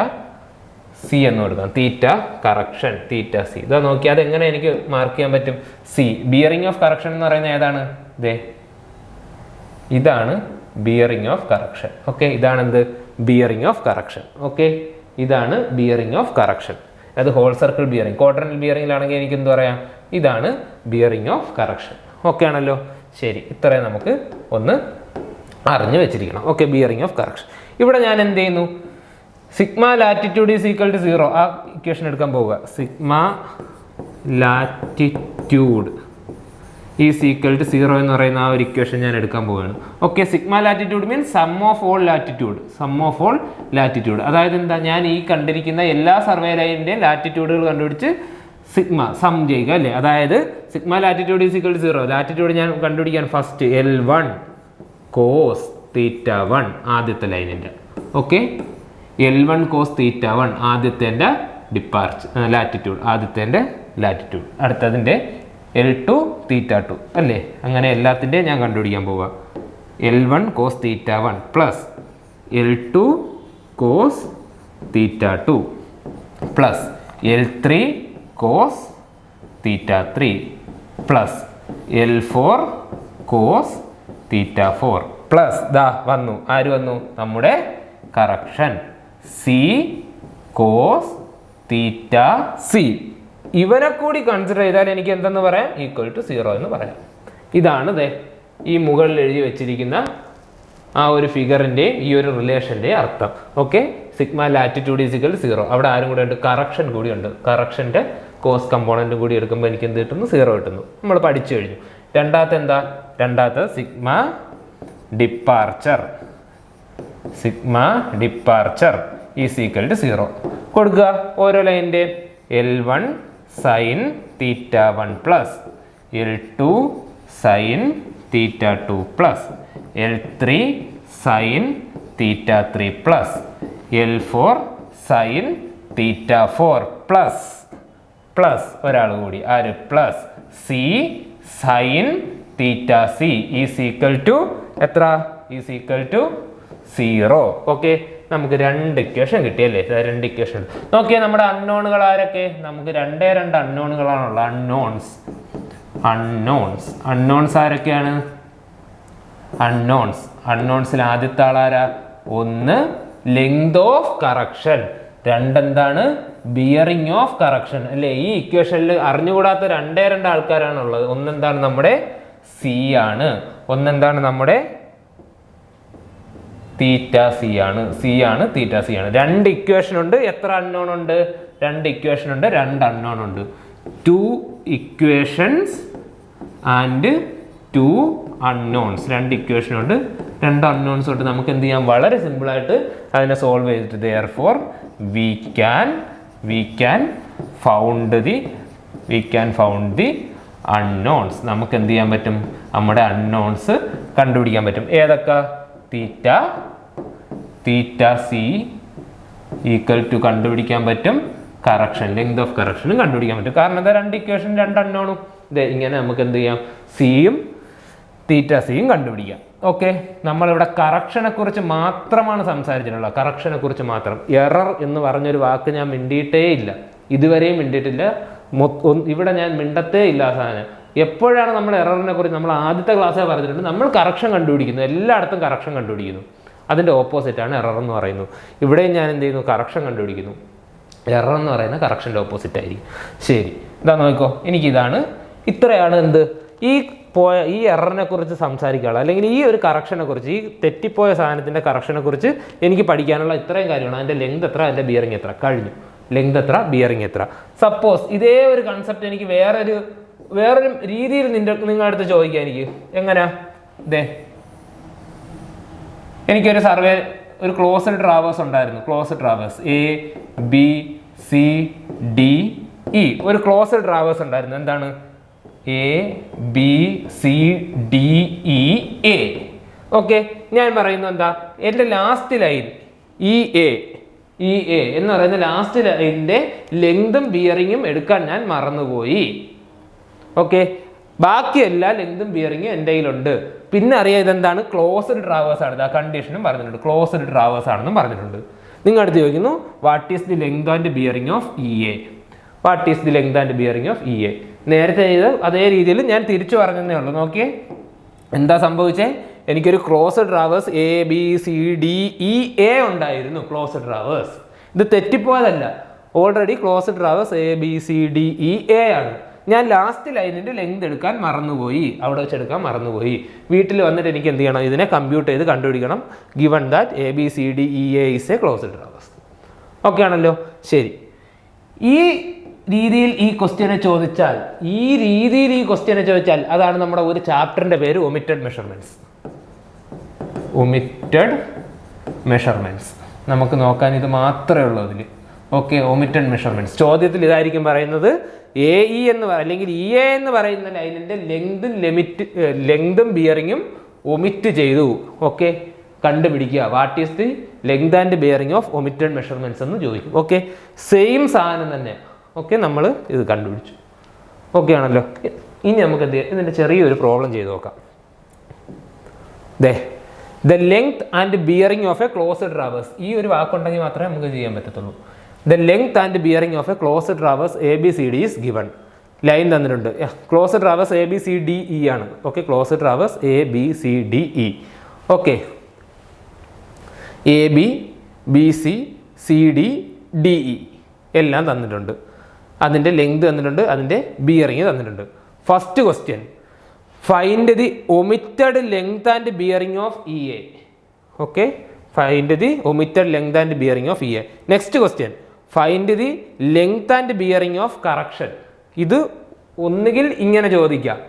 സി എന്ന് കൊടുക്കാം. തീറ്റ കറക്ഷൻ, തീറ്റ സി. ഇതാ നോക്കി, അതെങ്ങനെ എനിക്ക് മാർക്ക് ചെയ്യാൻ പറ്റും? സി. ബിയറിംഗ് ഓഫ് കറക്ഷൻ എന്ന് പറയുന്നത് ഏതാണ്? ഇതാണ് ബിയറിംഗ് ഓഫ് കറക്ഷൻ. ഓക്കെ, ഇതാണ് എന്ത്? Bearing of correction. ഓക്കെ, ഇതാണ് ബിയറിംഗ് ഓഫ് കറക്ഷൻ. അത് ഹോൾ സർക്കിൾ ബിയറിംഗ്. ക്വാഡ്രന്റൽ ബിയറിംഗിലാണെങ്കിൽ എനിക്ക് എന്ത് പറയാം? ഇതാണ് ബിയറിംഗ് ഓഫ് കറക്ഷൻ. ഓക്കെ ആണല്ലോ. ശരി, ഇത്രയും നമുക്ക് ഒന്ന് അറിഞ്ഞു വെച്ചിരിക്കണം. Okay, bearing of correction. ഇവിടെ ഞാൻ എന്ത് ചെയ്യുന്നു? Sigma latitude is equal to 0 ആ ഇക്വേഷൻ എടുക്കാൻ പോവുക. Sigma latitude is equal to 0 എന്ന് പറയുന്ന ആ ഒരു ഇക്വേഷൻ ഞാൻ എടുക്കാൻ പോവുകയാണ്. Okay, sigma latitude means sum of all latitude. അതായത് എന്താ? ഞാൻ ഈ കണ്ടിരിക്കുന്ന എല്ലാ സർവേ ലൈനിൻ്റെയും ലാറ്റിറ്റ്യൂഡുകൾ കണ്ടുപിടിച്ച് സിഗ്മ സം ചെയ്യുക അല്ലേ, അതായത് sigma latitude is equal to 0. Latitude ഞാൻ കണ്ടുപിടിക്കാൻ ഫസ്റ്റ് L1 cos θ1 ആദ്യത്തെ ലൈനിൻ്റെ. ഓക്കെ, L1 cos θ1 ആദ്യത്തെ ലാറ്റിറ്റ്യൂഡ്, ആദ്യത്തെ ലാറ്റിറ്റ്യൂഡ്. അടുത്തതിൻ്റെ L2 θ2 അല്ലേ, അങ്ങനെ എല്ലാത്തിൻ്റെയും ഞാൻ കണ്ടുപിടിക്കാൻ പോവുക. L1 cos θ1 plus L2 cos θ2 plus L3 cos θ3 plus L4 cos θ4 plus ദാ വന്നു, ആര് വന്നു, നമ്മുടെ കറക്ഷൻ C cos θC. ഇവനെ കൂടി കൺസിഡർ ചെയ്താൽ എനിക്ക് എന്തെന്ന് പറയാം, ഈക്വൽ ടു 0 എന്ന് പറയാം. ഇതാണ് ഈ മുകളിൽ എഴുതി വെച്ചിരിക്കുന്ന ആ ഒരു ഫിഗറിൻ്റെയും ഈ ഒരു റിലേഷൻ്റെയും അർത്ഥം. Okay, sigma latitude is equal to 0. അവിടെ ആരും കൂടെ ഉണ്ട്, കറക്ഷൻ കൂടി ഉണ്ട്. കറക്ഷൻ്റെ കോസ് കമ്പോണൻറ്റും കൂടി എടുക്കുമ്പോൾ എനിക്ക് എന്ത് കിട്ടുന്നു, 0 കിട്ടുന്നു. നമ്മൾ പഠിച്ചു കഴിഞ്ഞു. രണ്ടാമത്തെ sigma departure is equal to 0 കൊടുക്കുക. ഓരോ ലൈനിൻ്റെ L1 sin θ1 plus L2 sin θ2 plus L3 sin θ3 plus L4 sin θ4 plus ഒരാൾ കൂടി ആര്, plus C sin θC is equal to എത്ര, ഈസ് ഈക്വൽ ടു 0. ഓക്കെ, നമുക്ക് 2 ഇക്വേഷൻ കിട്ടിയല്ലേ, 2 ഇക്വേഷൻ. നോക്കിയാൽ നമ്മുടെ അൺനോണുകൾ ആരൊക്കെ, നമുക്ക് 2 അൺനോണുകളാണുള്ളത്. അൺനോൺസ് ആരൊക്കെയാണ്, അൺനോൺസിൽ ആദ്യത്തെ ആളാരാ, 1 ലെങ്ത് ഓഫ് കറക്ഷൻ, 2 എന്താണ്, ബിയറിംഗ് ഓഫ് കറക്ഷൻ അല്ലേ. ഈ ഇക്വേഷനിൽ അറിഞ്ഞുകൂടാത്ത 2 ആൾക്കാരാണുള്ളത്. ഒന്നെന്താണ്, നമ്മുടെ C ആണ്, ഒന്നെന്താണ്, നമ്മുടെ θC ആണ്. 2 ഇക്വേഷൻ ഉണ്ട്. എത്ര അൺനോൺ ഉണ്ട്, 2 ഇക്വേഷൻ ഉണ്ട്, 2 അൺനോൺ ഉണ്ട്. 2 ഇക്വേഷൻസ് ആൻഡ് 2 അൺനോൺസ്. 2 ഇക്വേഷൻ ഉണ്ട്, 2 അൺനോൺസ് ഉണ്ട്. നമുക്ക് എന്ത് ചെയ്യാം, വളരെ സിമ്പിളായിട്ട് അതിനെ സോൾവ് ചെയ്തിട്ട് therefore we can found the unknowns. നമുക്ക് എന്ത് ചെയ്യാൻ പറ്റും, നമ്മുടെ അൺനോൺസ് കണ്ടുപിടിക്കാൻ പറ്റും. ഏതൊക്കെ, θC ഈക്വൽ ടു കണ്ടുപിടിക്കാൻ പറ്റും, കറക്ഷൻ ലെങ്ത് ഓഫ് കറക്ഷനും കണ്ടുപിടിക്കാൻ പറ്റും. കാരണം എന്താ, 2 ഇക്വേഷൻ 2 അൺനോണും. ഇങ്ങനെ നമുക്ക് എന്ത് ചെയ്യാം, സിയും θCയും കണ്ടുപിടിക്കാം. ഓക്കെ, നമ്മളിവിടെ കറക്ഷനെ കുറിച്ച് മാത്രമാണ് സംസാരിച്ചിട്ടുള്ളത്, കറക്ഷനെ കുറിച്ച് മാത്രം. എറർ എന്ന് പറഞ്ഞൊരു വാക്ക് ഞാൻ മിണ്ടിയിട്ടേ ഇല്ല, ഇതുവരെയും മിണ്ടിയിട്ടില്ല. ഇവിടെ ഞാൻ മിണ്ടത്തേ ഇല്ല. സാധനം എപ്പോഴാണ് നമ്മൾ എററിനെ കുറിച്ച്, നമ്മൾ ആദ്യത്തെ ക്ലാസ്സിൽ പറഞ്ഞിട്ടുണ്ട്, നമ്മൾ കറക്ഷൻ കണ്ടുപിടിക്കുന്നു, എല്ലായിടത്തും കറക്ഷൻ കണ്ടുപിടിക്കുന്നു. അതിൻ്റെ ഓപ്പോസിറ്റാണ് എറർ എന്ന് പറയുന്നത്. ഇവിടെയും ഞാൻ എന്ത് ചെയ്യുന്നു, കറക്ഷൻ കണ്ടുപിടിക്കുന്നു. എറർ എന്ന് പറയുന്ന കറക്ഷൻ്റെ ഓപ്പോസിറ്റ് ആയിരിക്കും. ശരി, ഇതാ നോക്കിക്കോ, എനിക്കിതാണ്, ഇത്രയാണ് എന്ത്, ഈ എററിനെ കുറിച്ച് സംസാരിക്കാനുള്ള, അല്ലെങ്കിൽ ഈ ഒരു കറക്ഷനെ കുറിച്ച്, ഈ തെറ്റിപ്പോയ സാധനത്തിൻ്റെ കറക്ഷനെ കുറിച്ച് എനിക്ക് പഠിക്കാനുള്ള ഇത്രയും കാര്യമാണ്. അതിൻ്റെ ലെങ്ത് എത്ര, അതിൻ്റെ ബിയറിംഗ് എത്ര, കഴിഞ്ഞു. ലെങ്ത് എത്ര, ബിയറിംഗ് എത്ര. സപ്പോസ് ഇതേ ഒരു കൺസെപ്റ്റ് എനിക്ക് വേറൊരു രീതിയിൽ നിങ്ങളുടെ അടുത്ത് ചോദിക്കാം. എനിക്ക് എങ്ങനെയാ, എനിക്കൊരു സർവേ, ഒരു ക്ലോസ്ഡ് ട്രാവേഴ്സ് ഉണ്ടായിരുന്നു. ക്ലോസ്ഡ് ട്രാവേഴ്സ് ABCDE, ഒരു ക്ലോസ്ഡ് ട്രാവേഴ്സ് ഉണ്ടായിരുന്നു. എന്താണ്, ABCDEA. ഓക്കെ, ഞാൻ പറയുന്നത് എന്താ, എൻ്റെ ലാസ്റ്റ് ലൈൻ EA എന്ന് പറയുന്ന ലാസ്റ്റ് ലൈനിൻ്റെ ലെങ്തും ബിയറിങ്ങും എടുക്കാൻ ഞാൻ മറന്നുപോയി. ഓക്കെ, ബാക്കി എല്ലാ ലെങ്തും ബിയറിങ്ങും എൻ്റെ കയ്യിലുണ്ട്. പിന്നെ അറിയാം ഇതെന്താണ്, ക്ലോസ്ഡ് ട്രാവേഴ്സ് ആണ്. ആ കണ്ടീഷനും പറഞ്ഞിട്ടുണ്ട്, ക്ലോസ്ഡ് ട്രാവേഴ്സ് ആണെന്നും പറഞ്ഞിട്ടുണ്ട്. നിങ്ങൾ അടുത്ത് ചോദിക്കുന്നു, what is the length and bearing of EA? What is the length and bearing of EA? നേരത്തെ ചെയ്ത് അതേ രീതിയിൽ ഞാൻ തിരിച്ചു പറഞ്ഞതേ ഉള്ളൂ. നോക്കിയേ, എന്താ സംഭവിച്ചേ, എനിക്കൊരു ക്ലോസ്ഡ് ട്രാവേഴ്സ് ABCDEA ഉണ്ടായിരുന്നു. ക്ലോസ്ഡ് ട്രാവേഴ്സ് ഇത് തെറ്റിപ്പോയതല്ല, ഓൾറെഡി ക്ലോസ്ഡ് ട്രാവേഴ്സ് ABCDEA ആണ്. ഞാൻ ലാസ്റ്റ് ലൈനിൻ്റെ ലെങ്ത് എടുക്കാൻ മറന്നുപോയി, അവിടെ വെച്ചെടുക്കാൻ മറന്നുപോയി. വീട്ടിൽ വന്നിട്ട് എനിക്ക് എന്ത് ചെയ്യണം, ഇതിനെ കമ്പ്യൂട്ട് ചെയ്ത് കണ്ടുപിടിക്കണം. Given that ABCDEA is A closed traverse. Okay ആണല്ലോ, ശരി. ഈ രീതിയിൽ ഈ ക്വസ്റ്റ്യനെ ചോദിച്ചാൽ, അതാണ് നമ്മുടെ ഒരു ചാപ്റ്ററിൻ്റെ പേര്, ഒമിറ്റഡ് മെഷർമെൻറ്റ്സ്. നമുക്ക് നോക്കാൻ ഇത് മാത്രമേ ഉള്ളൂ അതിൽ. Okay, omitted measurements. ചോദ്യത്തിൽ ഇതായിരിക്കും പറയുന്നത്. എ ഇ എന്ന് അല്ലെങ്കിൽ ഇ എ എന്ന് പറയുന്ന ലൈനിൻ്റെ ലെങ്തും ബിയറിങ്ങും ഒമിറ്റ് ചെയ്തു. ഓക്കെ, കണ്ടുപിടിക്കുക. What is the length and bearing of omitted measurements എന്ന് ചോദിക്കും. ഓക്കെ, സെയിം സാധനം തന്നെ. ഓക്കെ, നമ്മൾ ഇത് കണ്ടുപിടിച്ചു. ഓക്കെ ആണല്ലോ. ഇനി നമുക്ക് ഇതിൻ്റെ ചെറിയൊരു പ്രോബ്ലം ചെയ്ത് നോക്കാം. The length and bearing of a closed traverse. ഈ ഒരു വാക്കുണ്ടെങ്കിൽ മാത്രമേ നമുക്ക് ചെയ്യാൻ പറ്റത്തുള്ളൂ. The length and bearing of a closed traverse A B C D is given. Line തന്നിട്ടുണ്ട്. Closed traverse A B C D E ആണ്. Okay, closed traverse A B C D E. Okay, A B B C C D D E എല്ലാം തന്നിട്ടുണ്ട്. അതിൻ്റെ length തന്നിട്ടുണ്ട്, അതിൻ്റെ bearing തന്നിട്ടുണ്ട്. First question, find the omitted length and bearing of E A. Okay, find the omitted length and bearing of E A. Next question, find the length and bearing of correction. ഇത് ഒന്നുകിൽ ഇങ്ങനെ ചോദിക്കാം,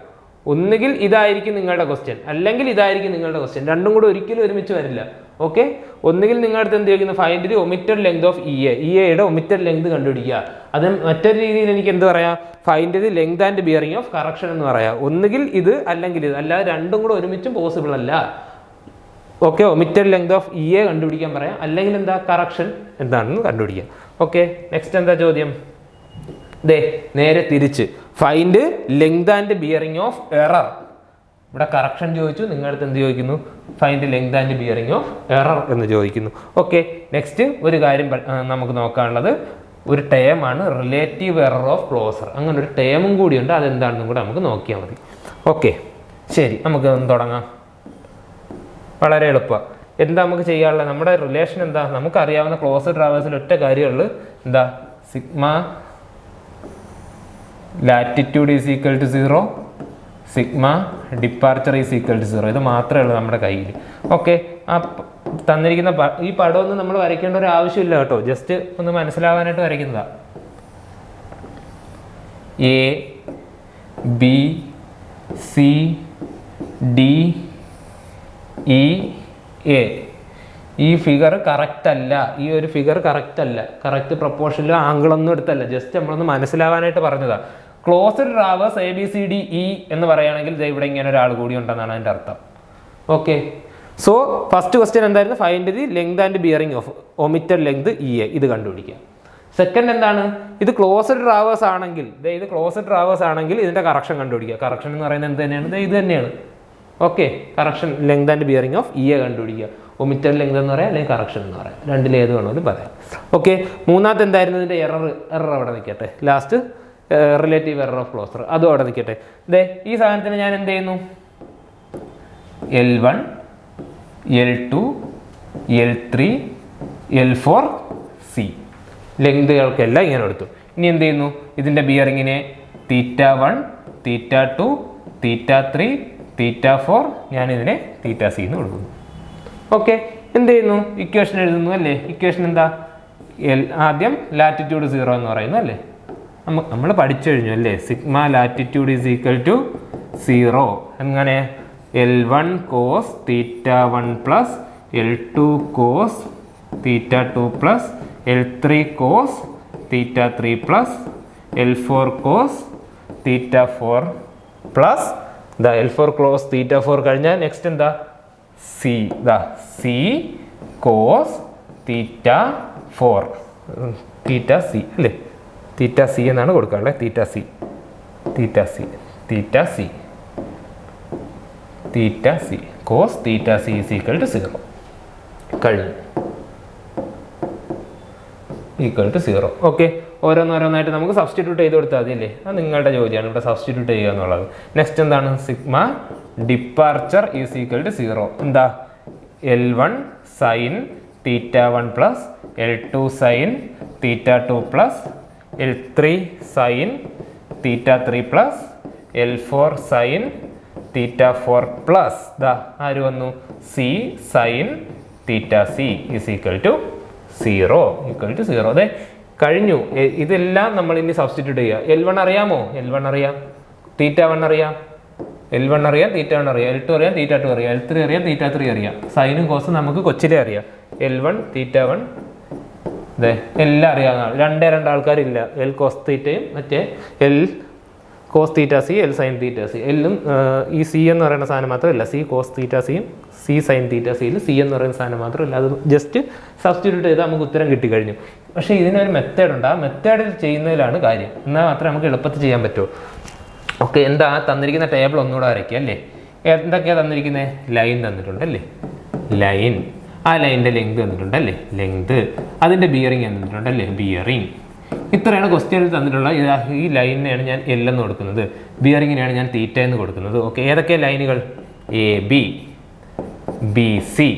ഒന്നുകിൽ ഇതായിരിക്കും നിങ്ങളുടെ question, അല്ലെങ്കിൽ ഇതായിരിക്കും നിങ്ങളുടെ ക്വസ്റ്റ്യൻ. രണ്ടും കൂടെ ഒരിക്കലും ഒരുമിച്ച് വരില്ല. ഓക്കെ, ഒന്നുകിൽ നിങ്ങളുടെ അടുത്ത് എന്ത് ചോദിക്കുന്നു, find the omitted length of E A. E എയുടെ ഒമിറ്റഡ് ലെങ്ത് കണ്ടുപിടിക്കുക. അത് മറ്റൊരു രീതിയിൽ എനിക്ക് എന്ത് പറയാം, find the length and bearing of correction എന്ന് പറയാം. ഒന്നുകിൽ ഇത് അല്ലെങ്കിൽ ഇത്, അല്ലാതെ രണ്ടും കൂടെ ഒരുമിച്ചും പോസിബിൾ അല്ല. Okay, omitted length of E A കണ്ടുപിടിക്കാൻ പറയാം, അല്ലെങ്കിൽ എന്താ കറക്ഷൻ എന്താണെന്ന് കണ്ടുപിടിക്കാം. ഓക്കെ, നെക്സ്റ്റ് എന്താ ചോദ്യം? നേരെ തിരിച്ച്, find length and bearing of error. ഇവിടെ കറക്ഷൻ ചോദിച്ചു, നിങ്ങളടുത്ത് എന്ത് ചോദിക്കുന്നു, find length and bearing of error എന്ന് ചോദിക്കുന്നു. ഓക്കെ, നെക്സ്റ്റ് ഒരു കാര്യം നമുക്ക് നോക്കാനുള്ളത് ഒരു ടേമാണ് റിലേറ്റീവ് എറർ ഓഫ് ക്ലോസർ. അങ്ങനെ ഒരു ടേമും കൂടിയുണ്ട്, അതെന്താണെന്നും കൂടെ നമുക്ക് നോക്കിയാൽ മതി. ഓക്കെ, ശരി, നമുക്ക് തുടങ്ങാം. വളരെ എളുപ്പമാണ്. എന്താ നമുക്ക് ചെയ്യാനുള്ളത്? നമ്മുടെ റിലേഷൻ എന്താ? നമുക്കറിയാവുന്ന ക്ലോസ്ഡ് ട്രാവേഴ്സിൽ ഒറ്റ കാര്യമുള്ളൂ. എന്താ? Sigma latitude is equal to 0, sigma departure is equal to 0. ഇത് മാത്രമേ ഉള്ളൂ നമ്മുടെ കയ്യിൽ. ഓക്കെ, ആ തന്നിരിക്കുന്ന ഈ പടമൊന്നും നമ്മൾ വരയ്ക്കേണ്ട ഒരു ആവശ്യമില്ല കേട്ടോ, ജസ്റ്റ് ഒന്ന് മനസ്സിലാവാനായിട്ട് വരയ്ക്കുന്നതാ. A B C D E A. ഈ ഫിഗർ കറക്റ്റ് അല്ല, ഈ ഒരു ഫിഗർ കറക്റ്റ് അല്ല, കറക്റ്റ് പ്രപ്പോർഷനിലോ ആംഗിളൊന്നും എടുത്തല്ല, ജസ്റ്റ് നമ്മളൊന്ന് മനസ്സിലാവാനായിട്ട് പറഞ്ഞതാണ്. Closed traverse A B C D E എന്ന് പറയുകയാണെങ്കിൽ ഇവിടെ ഇങ്ങനെ ഒരാൾ കൂടി ഉണ്ടെന്നാണ് അതിൻ്റെ അർത്ഥം. ഓക്കെ, സോ ഫസ്റ്റ് ക്വസ്റ്റ്യൻ എന്തായിരുന്നു? Find the length and bearing of omitted length E A. ഇത് കണ്ടുപിടിക്കുക. സെക്കൻഡ് എന്താണ്? ഇത് ക്ലോസ്ഡ് ട്രാവേഴ്സ് ആണെങ്കിൽ, ഇത് ക്ലോസ്ഡ് ട്രാവേഴ്സ് ആണെങ്കിൽ ഇതിൻ്റെ കറക്ഷൻ കണ്ടുപിടിക്കുക. കറക്ഷൻ എന്ന് പറയുന്നത് എന്ത് തന്നെയാണ്? ഇത് തന്നെയാണ്. Okay, correction length and bearing of E A കണ്ടുപിടിക്കുക. ഒമിറ്റഡ് ലെങ്ത് എന്ന് പറയാം, അല്ലെങ്കിൽ കറക്ഷൻ എന്ന് പറയാം, രണ്ടിലേത് വേണമെങ്കിലും പറയാം. ഓക്കെ, മൂന്നാമത്തെ എന്തായിരുന്നു? ഇതിൻ്റെ എറർ അവിടെ നിൽക്കട്ടെ. Last relative error of closer, അതും അവിടെ നിൽക്കട്ടെ. ഈ സാധനത്തിന് ഞാൻ എന്ത് ചെയ്യുന്നു? L1 L2 L3 L4 C ലെങ്തുകൾക്കെല്ലാം ഇങ്ങനെ എടുത്തു. ഇനി എന്ത് ചെയ്യുന്നു? ഇതിൻ്റെ ബിയറിങ്ങിനെ θ1 θ2 θ3 θ4 ഞാനിതിനെ θC എന്ന് കൊടുക്കുന്നു. ഓക്കെ, എന്ത് ചെയ്യുന്നു? ഇക്വേഷൻ എഴുതുന്നു അല്ലേ? ഇക്വേഷൻ എന്താ? ആദ്യം ലാറ്റിറ്റ്യൂഡ് 0 എന്ന് പറയുന്നു അല്ലേ? നമ്മൾ പഠിച്ചു കഴിഞ്ഞു അല്ലേ? Sigma latitude is equal to 0. എങ്ങനെ? L1 cos θ1 plus L2 cos θ2 plus L3 cos θ3 plus L4 cos θ4 plus L4 cos θ4 കഴിഞ്ഞാൽ നെക്സ്റ്റ് എന്താ? C cos θ4 θC അല്ലേ? θC എന്നാണ് കൊടുക്കാനുള്ളത്. θC cos θC is equal to 0 കഴിഞ്ഞു. Equal to 0. ഓക്കെ, ഓരോന്നോരോന്നായിട്ട് നമുക്ക് substitute ചെയ്ത് കൊടുത്താൽ മതി അല്ലേ? അത് നിങ്ങളുടെ ജോലിയാണ് ഇവിടെ സബ്സ്റ്റിറ്റ്യൂട്ട് ചെയ്യുക എന്നുള്ളത്. നെക്സ്റ്റ് എന്താണ്? Sigma departure is equal to 0. എന്താ? L1 sine θ1 plus L2 sine θ2 plus L3 sine θ3 plus L4 sine θ4 plus ആര് വന്നു? C sine θC is equal to 0. അതെ, കഴിഞ്ഞു. ഇതെല്ലാം നമ്മൾ ഇനി സബ്സ്റ്റിറ്റ്യൂട്ട് ചെയ്യുക. L1 അറിയാമോ? L1 അറിയാം, θ1 അറിയാം, L1 അറിയാം, θ1 അറിയാം, L2 അറിയാം, θ2 അറിയാം, L3 അറിയാം, θ3 അറിയാം. സൈനും കോസും നമുക്ക് കൊച്ചിലെ അറിയാം. L1 θ1 അതെ എല്ലാം അറിയാവുന്നതാണ്. രണ്ട് ആൾക്കാരില്ല, എൽ കോസ് തീറ്റയും മറ്റേ L cos theta C, L sine theta C. എല്ലും ഈ സി എന്ന് പറയുന്ന സാധനം മാത്രമല്ല, സി കോസ് തീറ്റ സിയും സി സൈൻ തീറ്റ സിയിൽ സി എന്ന് പറയുന്ന സാധനം മാത്രമല്ല. അത് ജസ്റ്റ് സബ്സ്റ്റിറ്റ്യൂട്ട് ചെയ്താൽ നമുക്ക് ഉത്തരം കിട്ടിക്കഴിഞ്ഞു. പക്ഷേ ഇതിനൊരു മെത്തേഡ് ഉണ്ട്. ആ മെത്തേഡിൽ ചെയ്യുന്നതിലാണ് കാര്യം. എന്നാൽ മാത്രമേ നമുക്ക് എളുപ്പത്തിൽ ചെയ്യാൻ പറ്റുമോ. ഓക്കെ, എന്താ തന്നിരിക്കുന്ന ടേബിൾ ഒന്നുകൂടെ വരയ്ക്കുക അല്ലേ. എന്തൊക്കെയാണ് തന്നിരിക്കുന്നത്? ലൈൻ തന്നിട്ടുണ്ടല്ലേ, ലൈൻ. ആ ലൈനിൻ്റെ ലെങ്ത് തന്നിട്ടുണ്ടല്ലേ, ലെങ്ത്. അതിൻ്റെ ബിയറിങ് തന്നിട്ടുണ്ടല്ലേ, ബിയറിങ്. ഇത്രയാണ് ക്വസ്റ്റ്യനിൽ തന്നിട്ടുള്ള. ഈ ലൈനിനെയാണ് ഞാൻ എൽ എന്ന് കൊടുക്കുന്നത്, ബിയറിങ്ങിനെയാണ് ഞാൻ തീറ്റ എന്ന് കൊടുക്കുന്നത്. ഓക്കെ, ഏതൊക്കെയാണ് ലൈനുകൾ? A B, B C,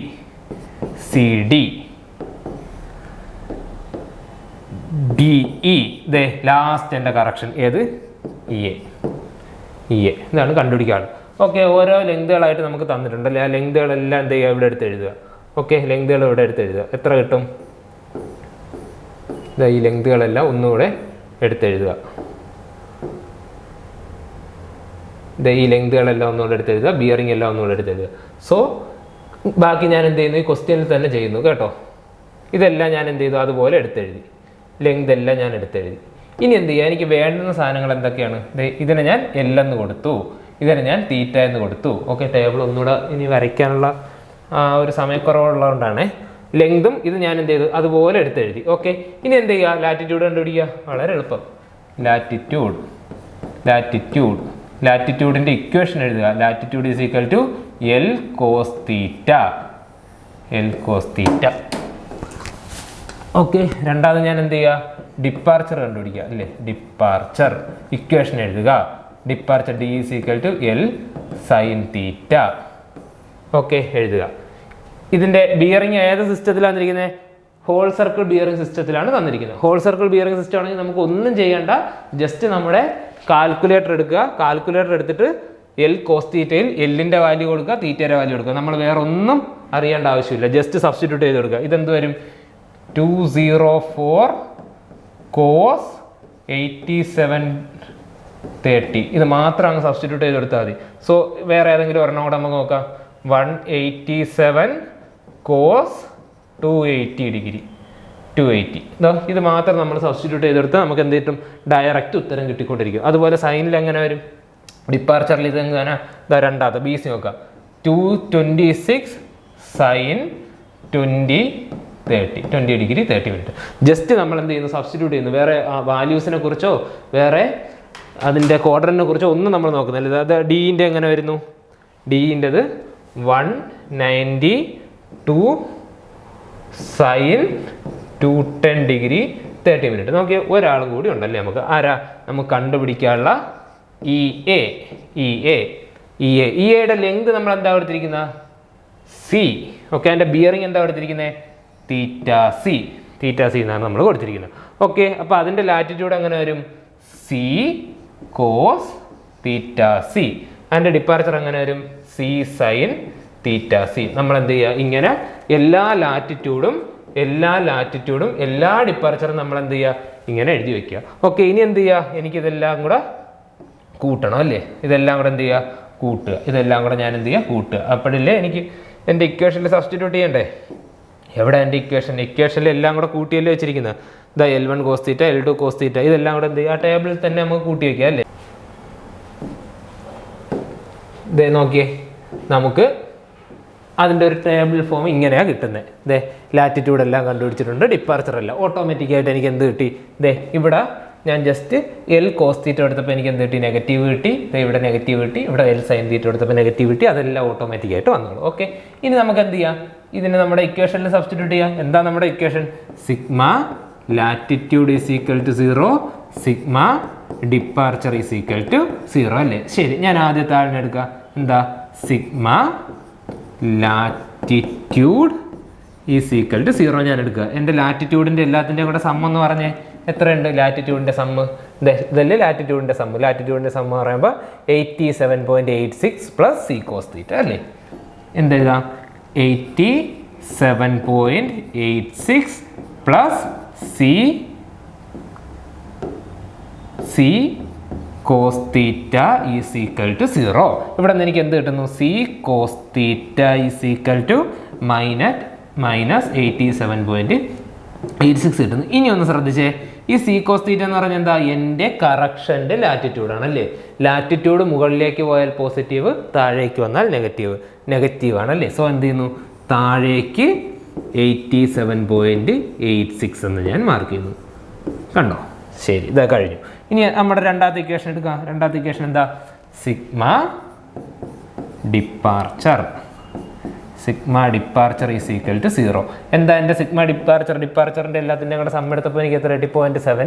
C D, D E. They last എൻ്റെ കറക്ഷൻ ഏത്? E A. ഇ എ ഇതാണ് കണ്ടുപിടിക്കാറ്. ഓക്കെ, ഓരോ ലെങ്തുകളായിട്ട് നമുക്ക് തന്നിട്ടുണ്ടല്ലേ. ആ ലെങ്തുകളെല്ലാം എന്ത് ചെയ്യുക? ഇവിടെ എടുത്ത് എഴുതുക. ഓക്കെ, ലെങ്തുകൾ ഇവിടെ എടുത്ത് എഴുതുക. എത്ര കിട്ടും? ഈ ലെങ്തുകളെല്ലാം ഒന്നുകൂടെ എടുത്തെഴുതുക. ഈ ലെങ്തുകളെല്ലാം ഒന്നുകൂടെ എടുത്തെഴുതുക, ബിയറിംഗ് എല്ലാം ഒന്നുകൂടെ എടുത്തെഴുതുക. സോ ബാക്കി ഞാൻ എന്ത് ചെയ്യുന്നു? ഈ ക്വസ്റ്റ്യനിൽ തന്നെ ചെയ്യുന്നു കേട്ടോ. ഇതെല്ലാം ഞാൻ എന്ത് ചെയ്തു? അതുപോലെ എടുത്തെഴുതി. ലെങ്ത് എല്ലാം ഞാൻ എടുത്തെഴുതി. ഇനി എന്ത് ചെയ്യുക? എനിക്ക് വേണ്ടുന്ന സാധനങ്ങൾ എന്തൊക്കെയാണ്? ഇതിനെ ഞാൻ എൽ എന്ന് കൊടുത്തു, ഇതിനെ ഞാൻ തീറ്റ എന്ന് കൊടുത്തു. ഓക്കെ, ടേബിൾ ഒന്നുകൂടെ ഇനി വരയ്ക്കാനുള്ള ഒരു സമയക്കുറവുള്ളതുകൊണ്ടാണ്. ലെങ്തും ഇത് ഞാൻ എന്ത് ചെയ്തു? അതുപോലെ എടുത്തെഴുതി. ഓക്കെ, ഇനി എന്ത് ചെയ്യുക? ലാറ്റിറ്റ്യൂഡ് കണ്ടുപിടിക്കുക. വളരെ എളുപ്പം. ലാറ്റിറ്റ്യൂഡിൻ്റെ ഇക്വേഷൻ എഴുതുക. Latitude is equal to L cos theta. Okay, രണ്ടാമത് ഞാൻ എന്ത് ചെയ്യുക? ഡിപ്പാർച്ചർ കണ്ടുപിടിക്കുക അല്ലേ. ഡിപ്പാർച്ചർ ഇക്വേഷൻ എഴുതുക. Departure D is equal to L sine theta. Okay, എഴുതുക. ഇതിൻ്റെ ബിയറിംഗ് ഏത് സിസ്റ്റത്തിലാണ് തന്നിരിക്കുന്നത്? ഹോൾ സർക്കിൾ ബിയറിംഗ് സിസ്റ്റത്തിലാണ് തന്നിരിക്കുന്നത്. ഹോൾ സർക്കിൾ ബിയറിംഗ് സിസ്റ്റം ആണെങ്കിൽ നമുക്ക് ഒന്നും ചെയ്യേണ്ട. ജസ്റ്റ് നമ്മുടെ കാൽക്കുലേറ്റർ എടുക്കുക. കാൽക്കുലേറ്റർ എടുത്തിട്ട് എൽ കോസ് തീറ്റയിൽ എല്ലിൻ്റെ വാല്യൂ കൊടുക്കുക, തീറ്റയുടെ വാല്യൂ കൊടുക്കുക. നമ്മൾ വേറെ ഒന്നും അറിയേണ്ട ആവശ്യമില്ല. ജസ്റ്റ് സബ്സ്റ്റിറ്റ്യൂട്ട് ചെയ്ത് കൊടുക്കുക. ഇതെന്ത് വരും? 204 കോസ് 8730. ഇത് മാത്രം അങ്ങ് സബ്സ്റ്റിറ്റ്യൂട്ട് ചെയ്ത് കൊടുത്താൽ മതി. സോ വേറെ ഏതെങ്കിലും ഒരെണ്ണം കൂടെ നമുക്ക് നോക്കാം. 187 കോസ് 280 ഡിഗ്രി, 280. ഇത് മാത്രം നമ്മൾ സബ്സ്റ്റിറ്റ്യൂട്ട് ചെയ്തെടുത്ത് നമുക്ക് എന്ത് കിട്ടും? ഡയറക്റ്റ് ഉത്തരം കിട്ടിക്കൊണ്ടിരിക്കും. അതുപോലെ സൈനിൽ എങ്ങനെ വരും? ഡിപ്പാർച്ചറിൽ ഇത് എങ്ങനെ? രണ്ടാമത്തെ ബി സി നോക്കാം. 226 സൈൻ 20 ഡിഗ്രി 30 മിനിറ്റ്. ജസ്റ്റ് നമ്മൾ എന്ത് ചെയ്യുന്നു? സബ്സ്റ്റിറ്റ്യൂട്ട് ചെയ്യുന്നു. വേറെ വാല്യൂസിനെ കുറിച്ചോ വേറെ അതിൻ്റെ ക്വാഡ്രന്റിനെ കുറിച്ചോ ഒന്നും നമ്മൾ നോക്കുന്നില്ല. അത് ഡിൻ്റെ എങ്ങനെ വരുന്നു? ഡിൻ്റെത് 192 സൈൻ 210 ഡിഗ്രി 30 മിനിറ്റ്. നോക്കിയ ഒരാളും കൂടി ഉണ്ടല്ലേ നമുക്ക്. ആരാ നമുക്ക് കണ്ടുപിടിക്കാനുള്ള? ഇ എയുടെ ലെങ്ത് നമ്മൾ എന്താ കൊടുത്തിരിക്കുന്നത്? സി. ഓക്കെ, അതിൻ്റെ ബിയറിംഗ് എന്താ കൊടുത്തിരിക്കുന്നത്? തീറ്റ സി എന്നാണ് നമ്മൾ കൊടുത്തിരിക്കുന്നത്. ഓക്കെ, അപ്പോൾ അതിൻ്റെ ലാറ്റിറ്റ്യൂഡ് എങ്ങനെ വരും? C cos theta C. അതിൻ്റെ ഡിപ്പാർച്ചർ എങ്ങനെ വരും? C sine theta C. നമ്മൾ എന്ത് ചെയ്യുക? ഇങ്ങനെ എല്ലാ ലാറ്റിറ്റ്യൂഡും എല്ലാ ഡിപ്പാർച്ചറും നമ്മൾ എന്ത് ചെയ്യുക? ഇങ്ങനെ എഴുതി വെക്കുക. ഓക്കെ, ഇനി എന്ത് ചെയ്യുക? എനിക്കിതെല്ലാം കൂടെ കൂട്ടണം അല്ലേ. ഇതെല്ലാം കൂടെ എന്ത് ചെയ്യുക? കൂട്ടുക. ഇതെല്ലാം കൂടെ ഞാൻ എന്ത് ചെയ്യുക? കൂട്ടുക. അപ്പോഴല്ലേ എനിക്ക് എൻ്റെ ഇക്വേഷനിൽ സബ്സ്റ്റിറ്റ്യൂട്ട് ചെയ്യണ്ടേ? എവിടെ എൻ്റെ ഇക്വേഷനിൽ എല്ലാം കൂടെ കൂട്ടിയല്ലേ വെച്ചിരിക്കുന്നത്? L1 cos theta, L2 cos theta, ഇതെല്ലാം കൂടെ എന്ത് ചെയ്യുക? ആ ടേബിളിൽ തന്നെ നമുക്ക് കൂട്ടി വയ്ക്കുക അല്ലേ. നോക്കിയേ, നമുക്ക് അതിൻ്റെ ഒരു ടേബിൾ ഫോം ഇങ്ങനെയാണ് കിട്ടുന്നത്. ലാറ്റിറ്റ്യൂഡ് എല്ലാം കണ്ടുപിടിച്ചിട്ടുണ്ട്, ഡിപ്പാർച്ചർ എല്ലാം. ഓട്ടോമാറ്റിക്കായിട്ട് എനിക്ക് എന്ത് കിട്ടി? ഇവിടെ ഞാൻ ജസ്റ്റ് എൽ കോസ് തീറ്റ എടുത്തപ്പോൾ എനിക്ക് എന്ത് കിട്ടി? നെഗറ്റീവ് കിട്ടി. ഇവിടെ നെഗറ്റീവ് കിട്ടി. ഇവിടെ എൽ സൈൻ തീറ്റ എടുത്തപ്പോൾ നെഗറ്റീവ് കിട്ടി. അതെല്ലാം ഓട്ടോമാറ്റിക്കായിട്ട് വന്നോളൂ. ഓക്കെ, ഇനി നമുക്ക് എന്ത് ചെയ്യാം? ഇതിനെ നമ്മുടെ ഇക്വേഷനിൽ സബ്സ്റ്റിറ്റ്യൂട്ട് ചെയ്യാം. എന്താ നമ്മുടെ equation? Sigma latitude is equal to 0, sigma departure is equal to 0 അല്ലേ. ശരി, ഞാൻ ആദ്യത്തെ ആളിനെ എടുക്കുക. എന്താ? Sigma latitude is equal to 0 ഞാൻ എടുക്കുക. എൻ്റെ ലാറ്റിറ്റ്യൂഡിൻ്റെ എല്ലാത്തിൻ്റെയും കൂടെ സം എന്ന് പറഞ്ഞേ എത്രയുണ്ട്? ലാറ്റിറ്റ്യൂഡിൻ്റെ സമ്മ് ഇതല്ലേ ലാറ്റിറ്റ്യൂഡിൻ്റെ സമ്മ്. ലാറ്റിറ്റ്യൂഡിൻ്റെ സമ്മ് പറയുമ്പോൾ 87.86 പ്ലസ് സി കോസ് തീറ്റ അല്ലേ. എന്തെഴുതാം? 87.86 plus C cos theta is equal to 0. ഇവിടെ നിന്ന് എനിക്ക് എന്ത് കിട്ടുന്നു? C cos theta is equal to minus 87.86 86 കിട്ടുന്നു. ഇനി ഒന്ന് ശ്രദ്ധിച്ചേ, ഈ സി കോസ് തീറ്റ എന്ന് പറഞ്ഞാൽ എന്താ? എൻ്റെ കറക്ഷൻ്റെ ലാറ്റിറ്റ്യൂഡാണ് അല്ലേ. ലാറ്റിറ്റ്യൂഡ് മുകളിലേക്ക് പോയാൽ പോസിറ്റീവ്, താഴേക്ക് വന്നാൽ നെഗറ്റീവ് ആണ് അല്ലേ. സോ എന്ത് ചെയ്യുന്നു? താഴേക്ക് 87.86 എന്ന് ഞാൻ മാർക്ക് ചെയ്യുന്നു. കണ്ടോ? ശരി, ഇതാ കഴിഞ്ഞു. ഇനി നമ്മുടെ രണ്ടാമത്തെ ഇക്വേഷൻ എടുക്കാം. രണ്ടാമത്തെ ഇക്വേഷൻ എന്താ? Sigma departure is equal to 0. എന്താ എൻ്റെ സിഗ്മ ഡിപ്പാർച്ചറിൻ്റെ എല്ലാത്തിൻ്റെ കൂടെ സം എടുത്തപ്പോൾ എനിക്ക് എത്ര കിട്ടി? 0.7.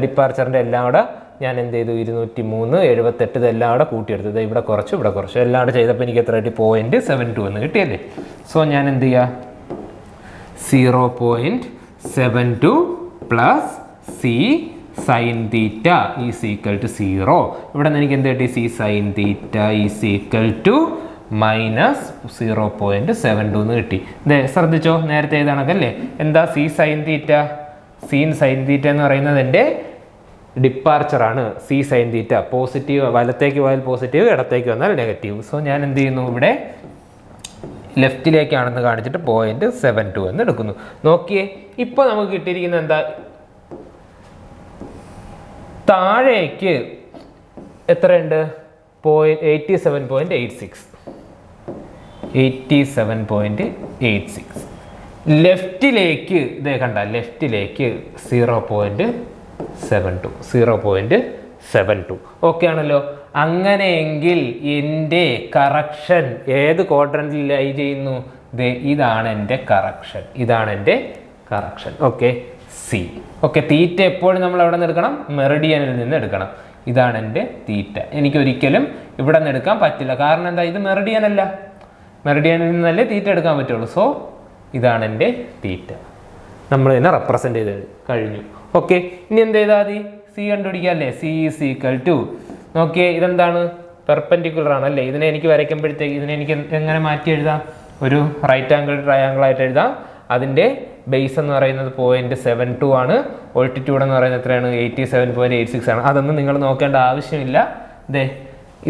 ഡിപ്പാർച്ചറിൻ്റെ എല്ലാം കൂടെ ഞാൻ എന്ത് ചെയ്തു? 203, 78 ഇതെല്ലാം കൂടെ കൂട്ടിയെടുത്തത്. ഇവിടെ കുറച്ചു എല്ലാം കൂടെ ചെയ്തപ്പോൾ എനിക്ക് എത്ര കിട്ടി? 0.72 എന്ന് കിട്ടിയല്ലേ. സോ ഞാൻ എന്ത് ചെയ്യുക? 0.72 plus C sine theta is equal to 0. ഇവിടെ നിന്ന് എനിക്ക് എന്ത് കിട്ടി? C sine theta is equal to -0.72 എന്ന് കിട്ടി. ഇതേ ശ്രദ്ധിച്ചോ, നേരത്തെ ഏതാണല്ലേ. എന്താ സി സൈൻ തീറ്റ എന്ന് പറയുന്നത് എൻ്റെ ഡിപ്പാർച്ചറാണ്. സി സൈൻ തീറ്റ പോസിറ്റീവ്, വലത്തേക്ക് പോയാൽ പോസിറ്റീവ്, ഇടത്തേക്ക് വന്നാൽ നെഗറ്റീവ്. സോ ഞാൻ എന്ത് ചെയ്യുന്നു? ഇവിടെ ലെഫ്റ്റിലേക്കാണെന്ന് കാണിച്ചിട്ട് 0.72 എന്ന് എടുക്കുന്നു. നോക്കിയേ, ഇപ്പോൾ നമുക്ക് കിട്ടിയിരിക്കുന്നത് എന്താ? താഴേക്ക് എത്രയുണ്ട്? 87.86. ലെഫ്റ്റിലേക്ക് ഇതേ കണ്ട, ലെഫ്റ്റിലേക്ക് 0.72. ഓക്കെ ആണല്ലോ. അങ്ങനെയെങ്കിൽ എൻ്റെ കറക്ഷൻ ഏത് ക്വാഡ്രന്റിൽ ലൈ ചെയ്യുന്നു? ഇതാണ് എൻ്റെ കറക്ഷൻ. Okay, C. ഓക്കെ, തീറ്റ എപ്പോഴും നമ്മൾ എവിടെ നിന്ന് എടുക്കണം? മെറിഡിയനിൽ നിന്ന് എടുക്കണം. ഇതാണ് എൻ്റെ തീറ്റ. എനിക്കൊരിക്കലും ഇവിടെ നിന്ന് എടുക്കാൻ പറ്റില്ല. കാരണം എന്താ? ഇത് മെറിഡിയനിൽ നിന്നല്ലേ തീറ്റ എടുക്കാൻ പറ്റുള്ളൂ. സോ ഇതാണ് എൻ്റെ തീറ്റ. നമ്മൾ ഇതിനെ റെപ്രസെൻ്റ് ചെയ്ത് കഴിഞ്ഞു. ഓക്കെ, ഇനി എന്ത് ചെയ്താൽ മതി? സി കണ്ടുപിടിക്കുക അല്ലേ. സി ഈസ് ഈക്വൽ ടു, നോക്കിയേ, ഇതെന്താണ്? പെർപെൻഡിക്കുലർ ആണ് അല്ലേ. ഇതിനെ എനിക്ക് വരയ്ക്കുമ്പോഴത്തേക്ക് ഇതിനെ എനിക്ക് എങ്ങനെ മാറ്റി എഴുതാം? ഒരു റൈറ്റ് ആംഗിൾ ട്രയാംഗിൾ ആയിട്ട് എഴുതാം. അതിൻ്റെ ബേസ് എന്ന് പറയുന്നത് 0.72 ആണ്. ഓൾട്ടിറ്റ്യൂഡ് എന്ന് പറയുന്നത് എത്രയാണ്? 87.86 ആണ്. അതൊന്നും നിങ്ങൾ നോക്കേണ്ട ആവശ്യമില്ല.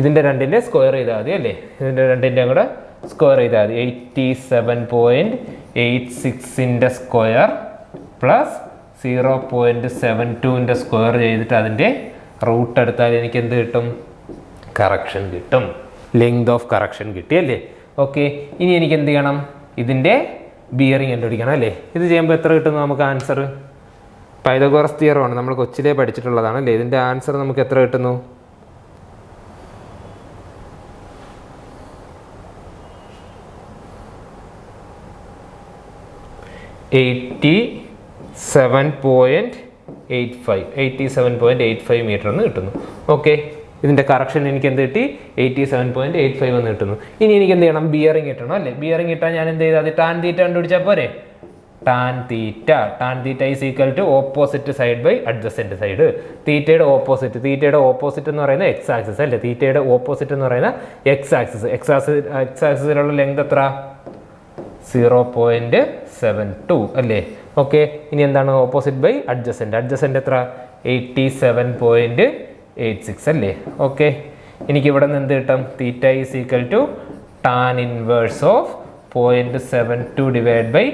ഇതിൻ്റെ രണ്ടിൻ്റെ സ്ക്വയർ ചെയ്താൽ മതി അല്ലേ. ഇതിൻ്റെ രണ്ടിൻ്റെ കൂടെ സ്ക്വയർ ചെയ്താൽ മതി. 87.86ൻ്റെ സ്ക്വയർ പ്ലസ് 0.72ൻ്റെ സ്ക്വയർ ചെയ്തിട്ട് അതിൻ്റെ റൂട്ട് എടുത്താൽ എനിക്ക് എന്ത് കിട്ടും? കറക്ഷൻ കിട്ടും. ലെങ്ത് ഓഫ് കറക്ഷൻ കിട്ടിയല്ലേ. ഓക്കെ, ഇനി എനിക്ക് എന്ത് ചെയ്യണം? ഇതിൻ്റെ ബിയറിംഗ് കണ്ടുപിടിക്കണം അല്ലേ. ഇത് ചെയ്യുമ്പോൾ എത്ര കിട്ടുന്നു നമുക്ക് ആൻസർ? പൈതഗോറസ് തിയറമാണ്, നമ്മൾ കൊച്ചിലേ പഠിച്ചിട്ടുള്ളതാണ് അല്ലേ. ഇതിൻ്റെ ആൻസർ നമുക്ക് എത്ര കിട്ടുന്നു? 87.85 മീറ്റർ എന്ന് കിട്ടുന്നു. ഓക്കെ, ഇതിൻ്റെ കറക്ഷൻ എനിക്ക് എന്ത് കിട്ടി? 87.85 എന്ന് കിട്ടുന്നു. ഇനി എനിക്ക് എന്ത് ചെയ്യണം? ബിയറിംഗ് കിട്ടണം അല്ലേ. ബിയറിംഗ് കിട്ടാൻ ഞാൻ എന്ത് ചെയ്താൽ? ടാൻ തീറ്റ കണ്ടുപിടിച്ചാൽ പോരെ. Tan theta is equal to opposite side by adjacent side. തീറ്റയുടെ ഓപ്പോസിറ്റ് എന്ന് പറയുന്നത് എക്സ് ആക്സിസ് അല്ലേ. തീറ്റയുടെ ഓപ്പോസിറ്റ് എന്ന് പറയുന്ന എക്സ് ആക്സിസിലുള്ള ലെങ്ത് എത്ര? 0.72 അല്ലേ. ഓക്കെ, ഇനി എന്താണ്? ഓപ്പോസിറ്റ് ബൈ അഡ്ജസെന്റ് എത്ര? 87.86 അല്ലേ. ഓക്കെ, എനിക്കിവിടെ നിന്ന് എന്ത് കിട്ടും? Theta is equal to tan inverse of 0.72 divide by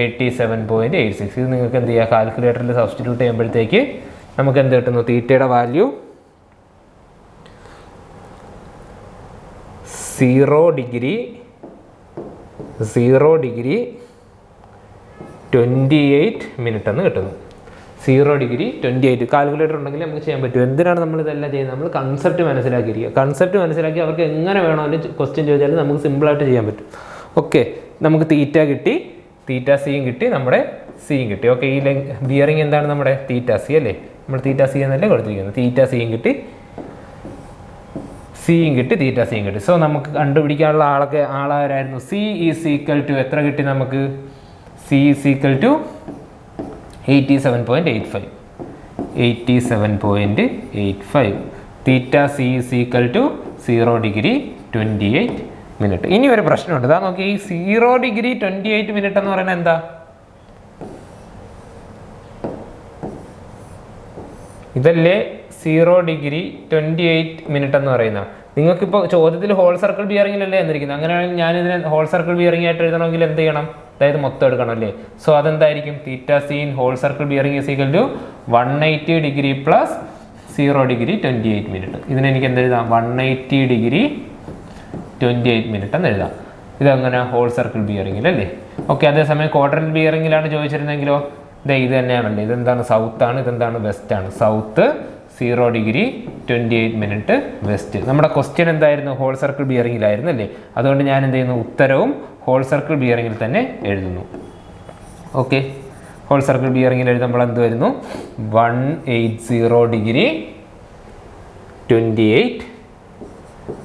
87.86. ഇത് നിങ്ങൾക്ക് എന്ത് ചെയ്യുക? കാൽക്കുലേറ്ററിൽ സബ്സ്റ്റിറ്റ്യൂട്ട് ചെയ്യുമ്പോഴത്തേക്ക് നമുക്ക് എന്ത് കിട്ടുന്നു? തീറ്റയുടെ വാല്യൂ 0 ഡിഗ്രി 28 മിനിറ്റ് എന്ന് കിട്ടുന്നു. 0 ഡിഗ്രി 28. കാൽക്കുലേറ്റർ ഉണ്ടെങ്കിൽ നമുക്ക് ചെയ്യാൻ പറ്റും. എന്തിനാണ് നമ്മൾ ഇതെല്ലാം ചെയ്യുന്നത്? നമ്മൾ കൺസെപ്റ്റ് മനസ്സിലാക്കിയിരിക്കുക. കൺസെപ്റ്റ് മനസ്സിലാക്കി അവർക്ക് എങ്ങനെ വേണമെങ്കിലും ക്വസ്റ്റ്യൻ ചോദിച്ചാലും നമുക്ക് സിമ്പിളായിട്ട് ചെയ്യാൻ പറ്റും. ഓക്കെ, നമുക്ക് തീറ്റ കിട്ടി, തീറ്റ സിയും കിട്ടി, നമ്മുടെ സിയും കിട്ടി. ഓക്കെ, ഈ ബിയറിംഗ് എന്താണ്? നമ്മുടെ തീറ്റ സി അല്ലേ. നമ്മൾ തീറ്റ സി എന്നല്ലേ കൊടുത്തിരിക്കുന്നത്. തീറ്റ സിയും കിട്ടി, തീറ്റ സിയും കിട്ടി. സോ നമുക്ക് കണ്ടുപിടിക്കാനുള്ള ആളാരായിരുന്നു? സി ഈസ് ഈക്വൽ ടു എത്ര കിട്ടി നമുക്ക്? C is equal to 87.85. Theta C is equal to 0 degree 28 minute. ഇനി ഒരു പ്രശ്നമുണ്ട്. ഇതാ നോക്കി, ഈ 0 ഡിഗ്രി 28 മിനിറ്റ് എന്ന് പറയുന്നത് എന്താ? ഇതല്ലേ 0 ഡിഗ്രി 28 മിനിറ്റ് എന്ന് പറയുന്നത്. നിങ്ങൾക്കിപ്പോൾ ചോദ്യത്തിൽ ഹോൾ സർക്കിൾ ബിയറിംഗിലല്ലേ എന്നിരിക്കുന്നത്. അങ്ങനെയാണെങ്കിൽ ഞാനിതിനെ ഹോൾ സർക്കിൾ ബിയറിംഗ് ആയിട്ട് എഴുതണമെങ്കിൽ എന്ത് ചെയ്യണം? അതായത് മൊത്തം എടുക്കണം അല്ലേ. സോ അതെന്തായിരിക്കും theta C in whole circle bearing is equal to 180 degree plus 0 degree 28 minute. ഇതിന് എനിക്ക് എന്തെഴുതാം 180 ഡിഗ്രി 28 മിനിറ്റ് എന്ന് എഴുതാം. ഇതങ്ങനെ ഹോൾ സർക്കിൾ ബിയറിംഗിൽ അല്ലേ. ഓക്കെ, അതേസമയം ക്വാഡ്രന്റ് ബിയറിംഗിലാണ് ചോദിച്ചിരുന്നെങ്കിലോ ഇത് തന്നെയാണല്ലേ. ഇതെന്താണ് സൗത്താണ്, ഇതെന്താണ് വെസ്റ്റാണ്. South 0 degree 28 minute west. നമ്മുടെ ക്വസ്റ്റ്യൻ എന്തായിരുന്നു ഹോൾ സർക്കിൾ ബിയറിംഗിലായിരുന്നു അല്ലേ. അതുകൊണ്ട് ഞാൻ എന്ത് ചെയ്യുന്നു ഉത്തരവും ഹോൾ സർക്കിൾ ബിയറിംഗിൽ തന്നെ എഴുതുന്നു. ഓക്കെ, ഹോൾ സർക്കിൾ ബിയറിംഗിൽ എഴുതുമ്പോൾ എന്ത് വരുന്നു 180 ഡിഗ്രി 28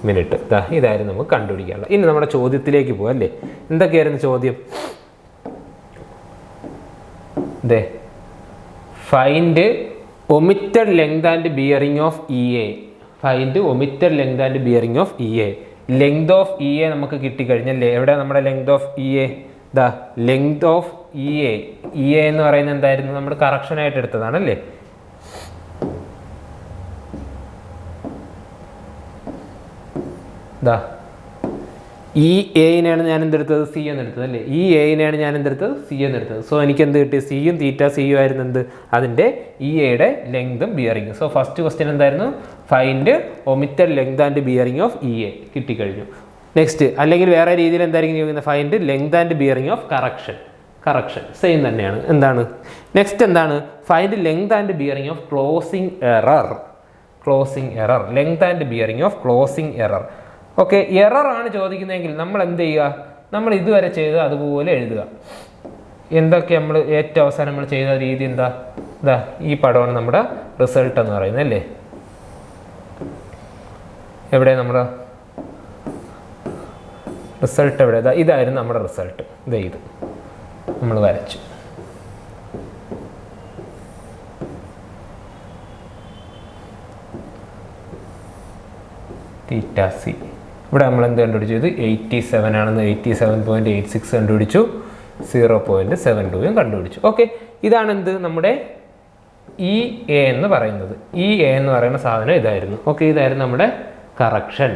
മിനിറ്റ്. ഇതായിരുന്നു നമുക്ക് കണ്ടുപിടിക്കാനുള്ളത്. ഇനി നമ്മുടെ ചോദ്യത്തിലേക്ക് പോകാം അല്ലേ. എന്തൊക്കെയായിരുന്നു ചോദ്യം? Find omitted length and bearing of EA. Find omitted length and bearing of EA. Length of EA നമുക്ക് കിട്ടിക്കഴിഞ്ഞല്ലേ. എവിടെ നമ്മുടെ length of EA? Length of EA എന്ന് പറയുന്നത് എന്തായിരുന്നു? നമ്മൾ കറക്ഷൻ ആയിട്ട് എടുത്തതാണല്ലേ. ഈ എയിനെയാണ് ഞാൻ എന്തെടുത്തത് സി എന്നെടുത്തത് അല്ലേ. ഈ എയിനെയാണ് ഞാൻ എന്തെടുത്തത് സി എന്നെടുത്തത്. സോ എനിക്ക് എന്ത് കിട്ടി? സിയും തീറ്റ സിയും ആയിരുന്നു എന്ത് അതിൻ്റെ EAയുടെ ലെങ്തും ബിയറിംഗ്. സോ ഫസ്റ്റ് ക്വസ്റ്റ്യൻ എന്തായിരുന്നു? Find omitted length and bearing of EA കിട്ടിക്കഴിഞ്ഞു. നെക്സ്റ്റ് അല്ലെങ്കിൽ വേറെ രീതിയിൽ എന്തായിരിക്കും ചോദിക്കുന്നത്? Find length and bearing of correction same തന്നെയാണ്. എന്താണ് നെക്സ്റ്റ്? എന്താണ് find length and bearing of closing error. Length and bearing of closing error. Okay, error ആണ് ചോദിക്കുന്നതെങ്കിൽ നമ്മൾ എന്ത് ചെയ്യുക? നമ്മൾ ഇതുവരെ ചെയ്ത് അതുപോലെ എഴുതുക. എന്തൊക്കെ നമ്മൾ ഏറ്റവും അവസാനം നമ്മൾ ചെയ്ത രീതി എന്താ? ഈ പടമാണ് നമ്മുടെ റിസൾട്ട് എന്ന് പറയുന്നത് അല്ലേ. എവിടെ നമ്മുടെ റിസൾട്ട്? എവിടെ? ഇതായിരുന്നു നമ്മുടെ റിസൾട്ട്. ഇത് നമ്മൾ വരച്ചു. തീറ്റ സി ഇവിടെ നമ്മൾ എന്ത് കണ്ടുപിടിച്ചു? ഇത് 87 ആണെന്ന് 87.86 കണ്ടുപിടിച്ചു. 0.72 കണ്ടുപിടിച്ചു. ഓക്കെ, ഇതാണ് എന്ത് നമ്മുടെ EA എന്ന് പറയുന്നത്. EA എന്ന് പറയുന്ന സാധനം ഇതായിരുന്നു. ഓക്കെ, ഇതായിരുന്നു നമ്മുടെ കറക്ഷൻ.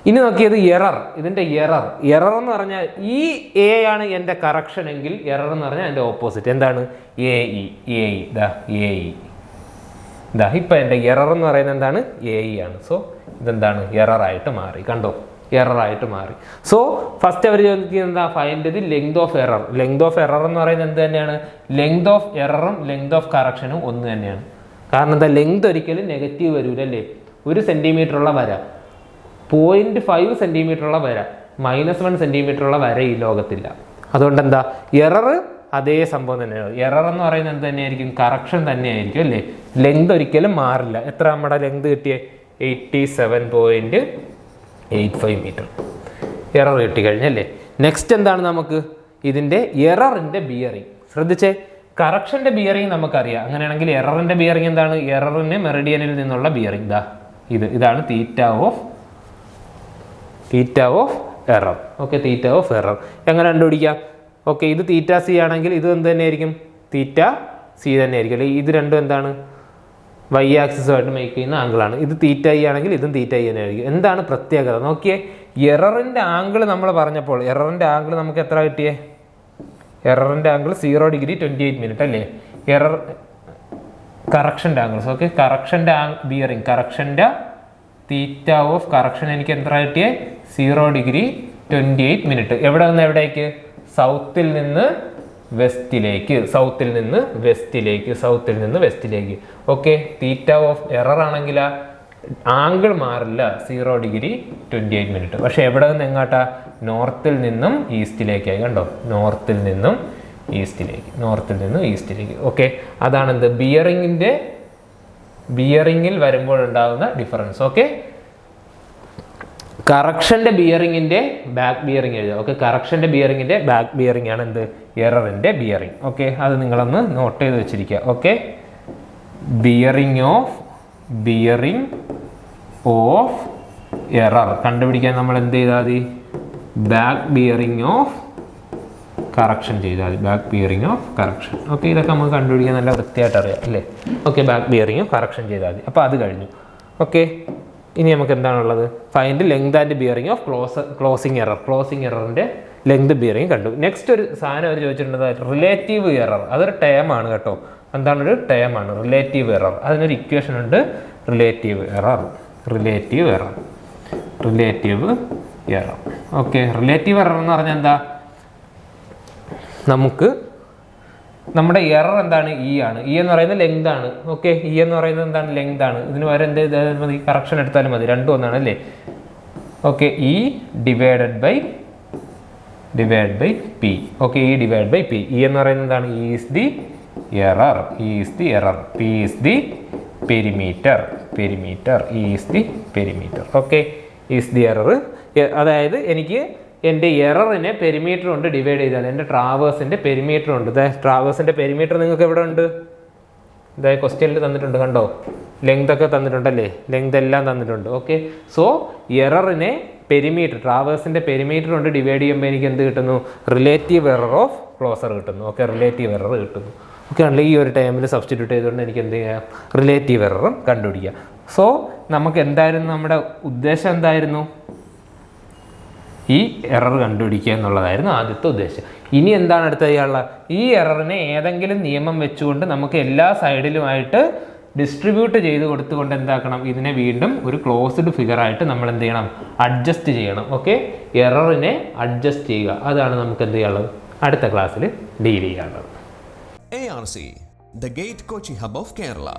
ഇനി നോക്കിയത് എറർ. ഇതിൻ്റെ എറർ എന്ന് പറഞ്ഞാൽ ഈ A ആണ് എൻ്റെ കറക്ഷൻ എങ്കിൽ എറർ എന്ന് പറഞ്ഞാൽ എൻ്റെ ഓപ്പോസിറ്റ് എന്താണ്? AE. ഇപ്പം എൻ്റെ എറർ എന്ന് പറയുന്നത് എന്താണ്? AE ആണ്. സോ ഇതെന്താണ്? എററായിട്ട് മാറി. കണ്ടോ, എററായിട്ട് മാറി. സോ ഫസ്റ്റ് അവർ ചോദിക്കുന്നത് എന്താ? Find the length of error. Length of error എന്ന് പറയുന്നത് എന്ത് തന്നെയാണ്? ലെങ്ത് ഓഫ് എററും ലെങ്ത് ഓഫ് കറക്ഷനും ഒന്ന് തന്നെയാണ്. കാരണം എന്താ? ലെങ്ത് ഒരിക്കലും നെഗറ്റീവ് വരൂലല്ലേ. 1 സെൻറ്റിമീറ്ററുള്ള വര, 0.5 സെൻറ്റിമീറ്ററുള്ള വര, -1 സെൻറ്റിമീറ്ററുള്ള വര ഈ ലോകത്തില്ല. അതുകൊണ്ട് എന്താ? എറർ അതേ സംഭവം തന്നെയാണ്. എറർ എന്ന് പറയുന്നത് എന്ത് തന്നെയായിരിക്കും? കറക്ഷൻ തന്നെയായിരിക്കും അല്ലേ. ലെങ്ത് ഒരിക്കലും മാറില്ല. എത്ര നമ്മുടെ ലെങ്ത് കിട്ടിയേ? 87.85 മീറ്റർ എറർ കിട്ടിക്കഴിഞ്ഞല്ലേ. നെക്സ്റ്റ് എന്താണ് നമുക്ക്? ഇതിൻ്റെ എററിൻ്റെ ബിയറിംഗ്. ശ്രദ്ധിച്ചേ, കറക്ഷൻ്റെ ബിയറിംഗ് നമുക്കറിയാം. അങ്ങനെയാണെങ്കിൽ എററിൻ്റെ ബിയറിംഗ് എന്താണ്? എററിന് മെറിഡിയനിൽ നിന്നുള്ള ബിയറിംഗ് ഇതാണ് തീറ്റ of error. Okay, theta of error എങ്ങനെ കണ്ടുപിടിക്കാം? ഓക്കെ, ഇത് തീറ്റ സി ആണെങ്കിൽ ഇത് എന്ത് തന്നെയായിരിക്കും? തീറ്റ സി തന്നെയായിരിക്കും അല്ലെ. ഇത് രണ്ടും എന്താണ്? Y ആക്സിസുമായിട്ട് മേക്ക് ചെയ്യുന്ന ആംഗിളാണ്. ഇത് തീറ്റ ഇ ആണെങ്കിൽ ഇതും തീറ്റ ഇ തന്നെയായിരിക്കും. എന്താണ് പ്രത്യേകത നോക്കിയേ? എററിൻ്റെ ആംഗിൾ നമ്മൾ പറഞ്ഞപ്പോൾ എററിൻ്റെ ആംഗിൾ നമുക്ക് എത്ര കിട്ടിയേ? എററിൻ്റെ ആംഗിൾ 0 ഡിഗ്രി 28 മിനിറ്റ് അല്ലേ. എറർ കറക്ഷൻ്റെ ആംഗിൾസ്. ഓക്കെ, കറക്ഷൻ്റെ ബിയറിംഗ്, കറക്ഷൻ്റെ തീറ്റ ഓഫ് കറക്ഷൻ എനിക്ക് എത്ര കിട്ടിയേ? 0 ഡിഗ്രി 28 മിനിറ്റ്. എവിടെ നിന്ന് എവിടേക്ക്? സൗത്തിൽ നിന്ന് വെസ്റ്റിലേക്ക്. ഓക്കെ, തീറ്റ ഓഫ് എറർ ആണെങ്കിൽ ആംഗിൾ മാറില്ല, 0 ഡിഗ്രി 28 മിനിറ്റ്. പക്ഷെ എവിടെ നിന്ന് എങ്ങോട്ടാ? നോർത്തിൽ നിന്നും ഈസ്റ്റിലേക്കായി. കണ്ടോ, നോർത്തിൽ നിന്നും ഈസ്റ്റിലേക്ക്. ഓക്കെ, അതാണ് എന്ത്? ബിയറിംഗിൽ വരുമ്പോഴുണ്ടാകുന്ന ഡിഫറൻസ്. ഓക്കെ, കറക്ഷൻ്റെ ബിയറിങ്ങിൻ്റെ ബാക്ക് ബിയറിംഗ് എഴുതുക. ഓക്കെ, കറക്ഷൻ്റെ ബിയറിങ്ങിൻ്റെ ബാക്ക് ബിയറിംഗ് ആണ് എന്ത്? എററിൻ്റെ ബിയറിംഗ്. ഓക്കെ, അത് നിങ്ങളൊന്ന് നോട്ട് ചെയ്ത് വെച്ചിരിക്കുക. ഓക്കെ, ബിയറിംഗ് ഓഫ് എറർ കണ്ടുപിടിക്കാൻ നമ്മൾ എന്ത് ചെയ്താൽ മതി? ബാക്ക് ബിയറിംഗ് ഓഫ് കറക്ഷൻ ചെയ്താൽ മതി. Back bearing of correction. Okay, ഇതൊക്കെ നമുക്ക് കണ്ടുപിടിക്കാൻ നല്ല വൃത്തിയായിട്ട് അറിയാം അല്ലേ. Okay, back bearing of correction ചെയ്താൽ മതി. അപ്പോൾ അത് കഴിഞ്ഞു. ഓക്കെ, ഇനി നമുക്ക് എന്താണുള്ളത്? Find length and bearing of closing എററിൻ്റെ ലെങ്ത് ബിയറിങ് കണ്ടു. നെക്സ്റ്റ് ഒരു സാധനം അവർ ചോദിച്ചിട്ടുണ്ട്, റിലേറ്റീവ് എറർ. അതൊരു ടേമാണ് കേട്ടോ. എന്താണ്? ഒരു ടേമാണ് റിലേറ്റീവ് എറർ. അതിനൊരു ഇക്വേഷൻ ഉണ്ട്, relative error. Okay, relative error എന്ന് പറഞ്ഞാൽ എന്താ? നമുക്ക് നമ്മുടെ എറർ എന്താണ്? ഇ ആണ്. ഇ എന്ന് പറയുന്നത് ലെങ്ത് ആണ്. ഓക്കെ, ഇ എന്ന് പറയുന്നത് എന്താണ്? ലെങ്ത് ആണ്. ഇതിന് വരെ എന്ത് ചെയ്താലും മതി? കറക്ഷൻ എടുത്താലും മതി. രണ്ടും ഒന്നാണ് അല്ലേ? Okay, E divided by P. Okay, E divide by P. E എന്ന് പറയുന്നത് എന്താണ്? E is the error. P is the perimeter. E is the perimeter. Okay, is the error. അതായത് എനിക്ക് എൻ്റെ എററിനെ പെരിമീറ്റർ കൊണ്ട് ഡിവൈഡ് ചെയ്താൽ എൻ്റെ ട്രാവേഴ്സിൻ്റെ പെരിമീറ്റർ ഉണ്ട്. ട്രാവേഴ്സിൻ്റെ പെരിമീറ്റർ നിങ്ങൾക്ക് എവിടെ ഉണ്ട്? ഇതായത് ക്വസ്റ്റ്യനിൽ തന്നിട്ടുണ്ട് കണ്ടോ? ലെങ്ത് ഒക്കെ തന്നിട്ടുണ്ടല്ലേ? ലെങ്ത് എല്ലാം തന്നിട്ടുണ്ട്. ഓക്കെ, സോ എററിനെ പെരിമീറ്റർ, ട്രാവേഴ്സിൻ്റെ പെരിമീറ്റർ കൊണ്ട് ഡിവൈഡ് ചെയ്യുമ്പോൾ എനിക്ക് എന്ത് കിട്ടുന്നു? റിലേറ്റീവ് എറർ ഓഫ് ക്ലോസർ കിട്ടുന്നു. ഓക്കെ, റിലേറ്റീവ് എറർ കിട്ടുന്നു. ഓക്കെ ആണല്ലേ? ഈ ഒരു ടൈമിൽ സബ്സ്റ്റിറ്റ്യൂട്ട് ചെയ്തുകൊണ്ട് എനിക്ക് എന്ത് ചെയ്യാം? റിലേറ്റീവ് എററും കണ്ടുപിടിക്കാം. സോ നമുക്ക് എന്തായിരുന്നു നമ്മുടെ ഉദ്ദേശം? എന്തായിരുന്നു? ഈ എറർ കണ്ടുപിടിക്കുക എന്നുള്ളതായിരുന്നു ആദ്യത്തെ ഉദ്ദേശം. ഇനി എന്താണ് അടുത്ത ചെയ്യാനുള്ള? ഈ എററിനെ ഏതെങ്കിലും നിയമം വെച്ചുകൊണ്ട് നമുക്ക് എല്ലാ സൈഡിലുമായിട്ട് ഡിസ്ട്രിബ്യൂട്ട് ചെയ്ത് കൊടുത്തുകൊണ്ട് എന്താക്കണം? ഇതിനെ വീണ്ടും ഒരു ക്ലോസ്ഡ് ഫിഗർ ആയിട്ട് നമ്മൾ എന്ത് ചെയ്യണം? അഡ്ജസ്റ്റ് ചെയ്യണം. ഓക്കെ, എററിനെ അഡ്ജസ്റ്റ് ചെയ്യുക. അതാണ് നമുക്ക് എന്ത് ചെയ്യാനുള്ളത്? അടുത്ത ക്ലാസ്സിൽ ഡീൽ ചെയ്യാനുള്ളത്. ARC, the Gate Coaching Hub of Kerala.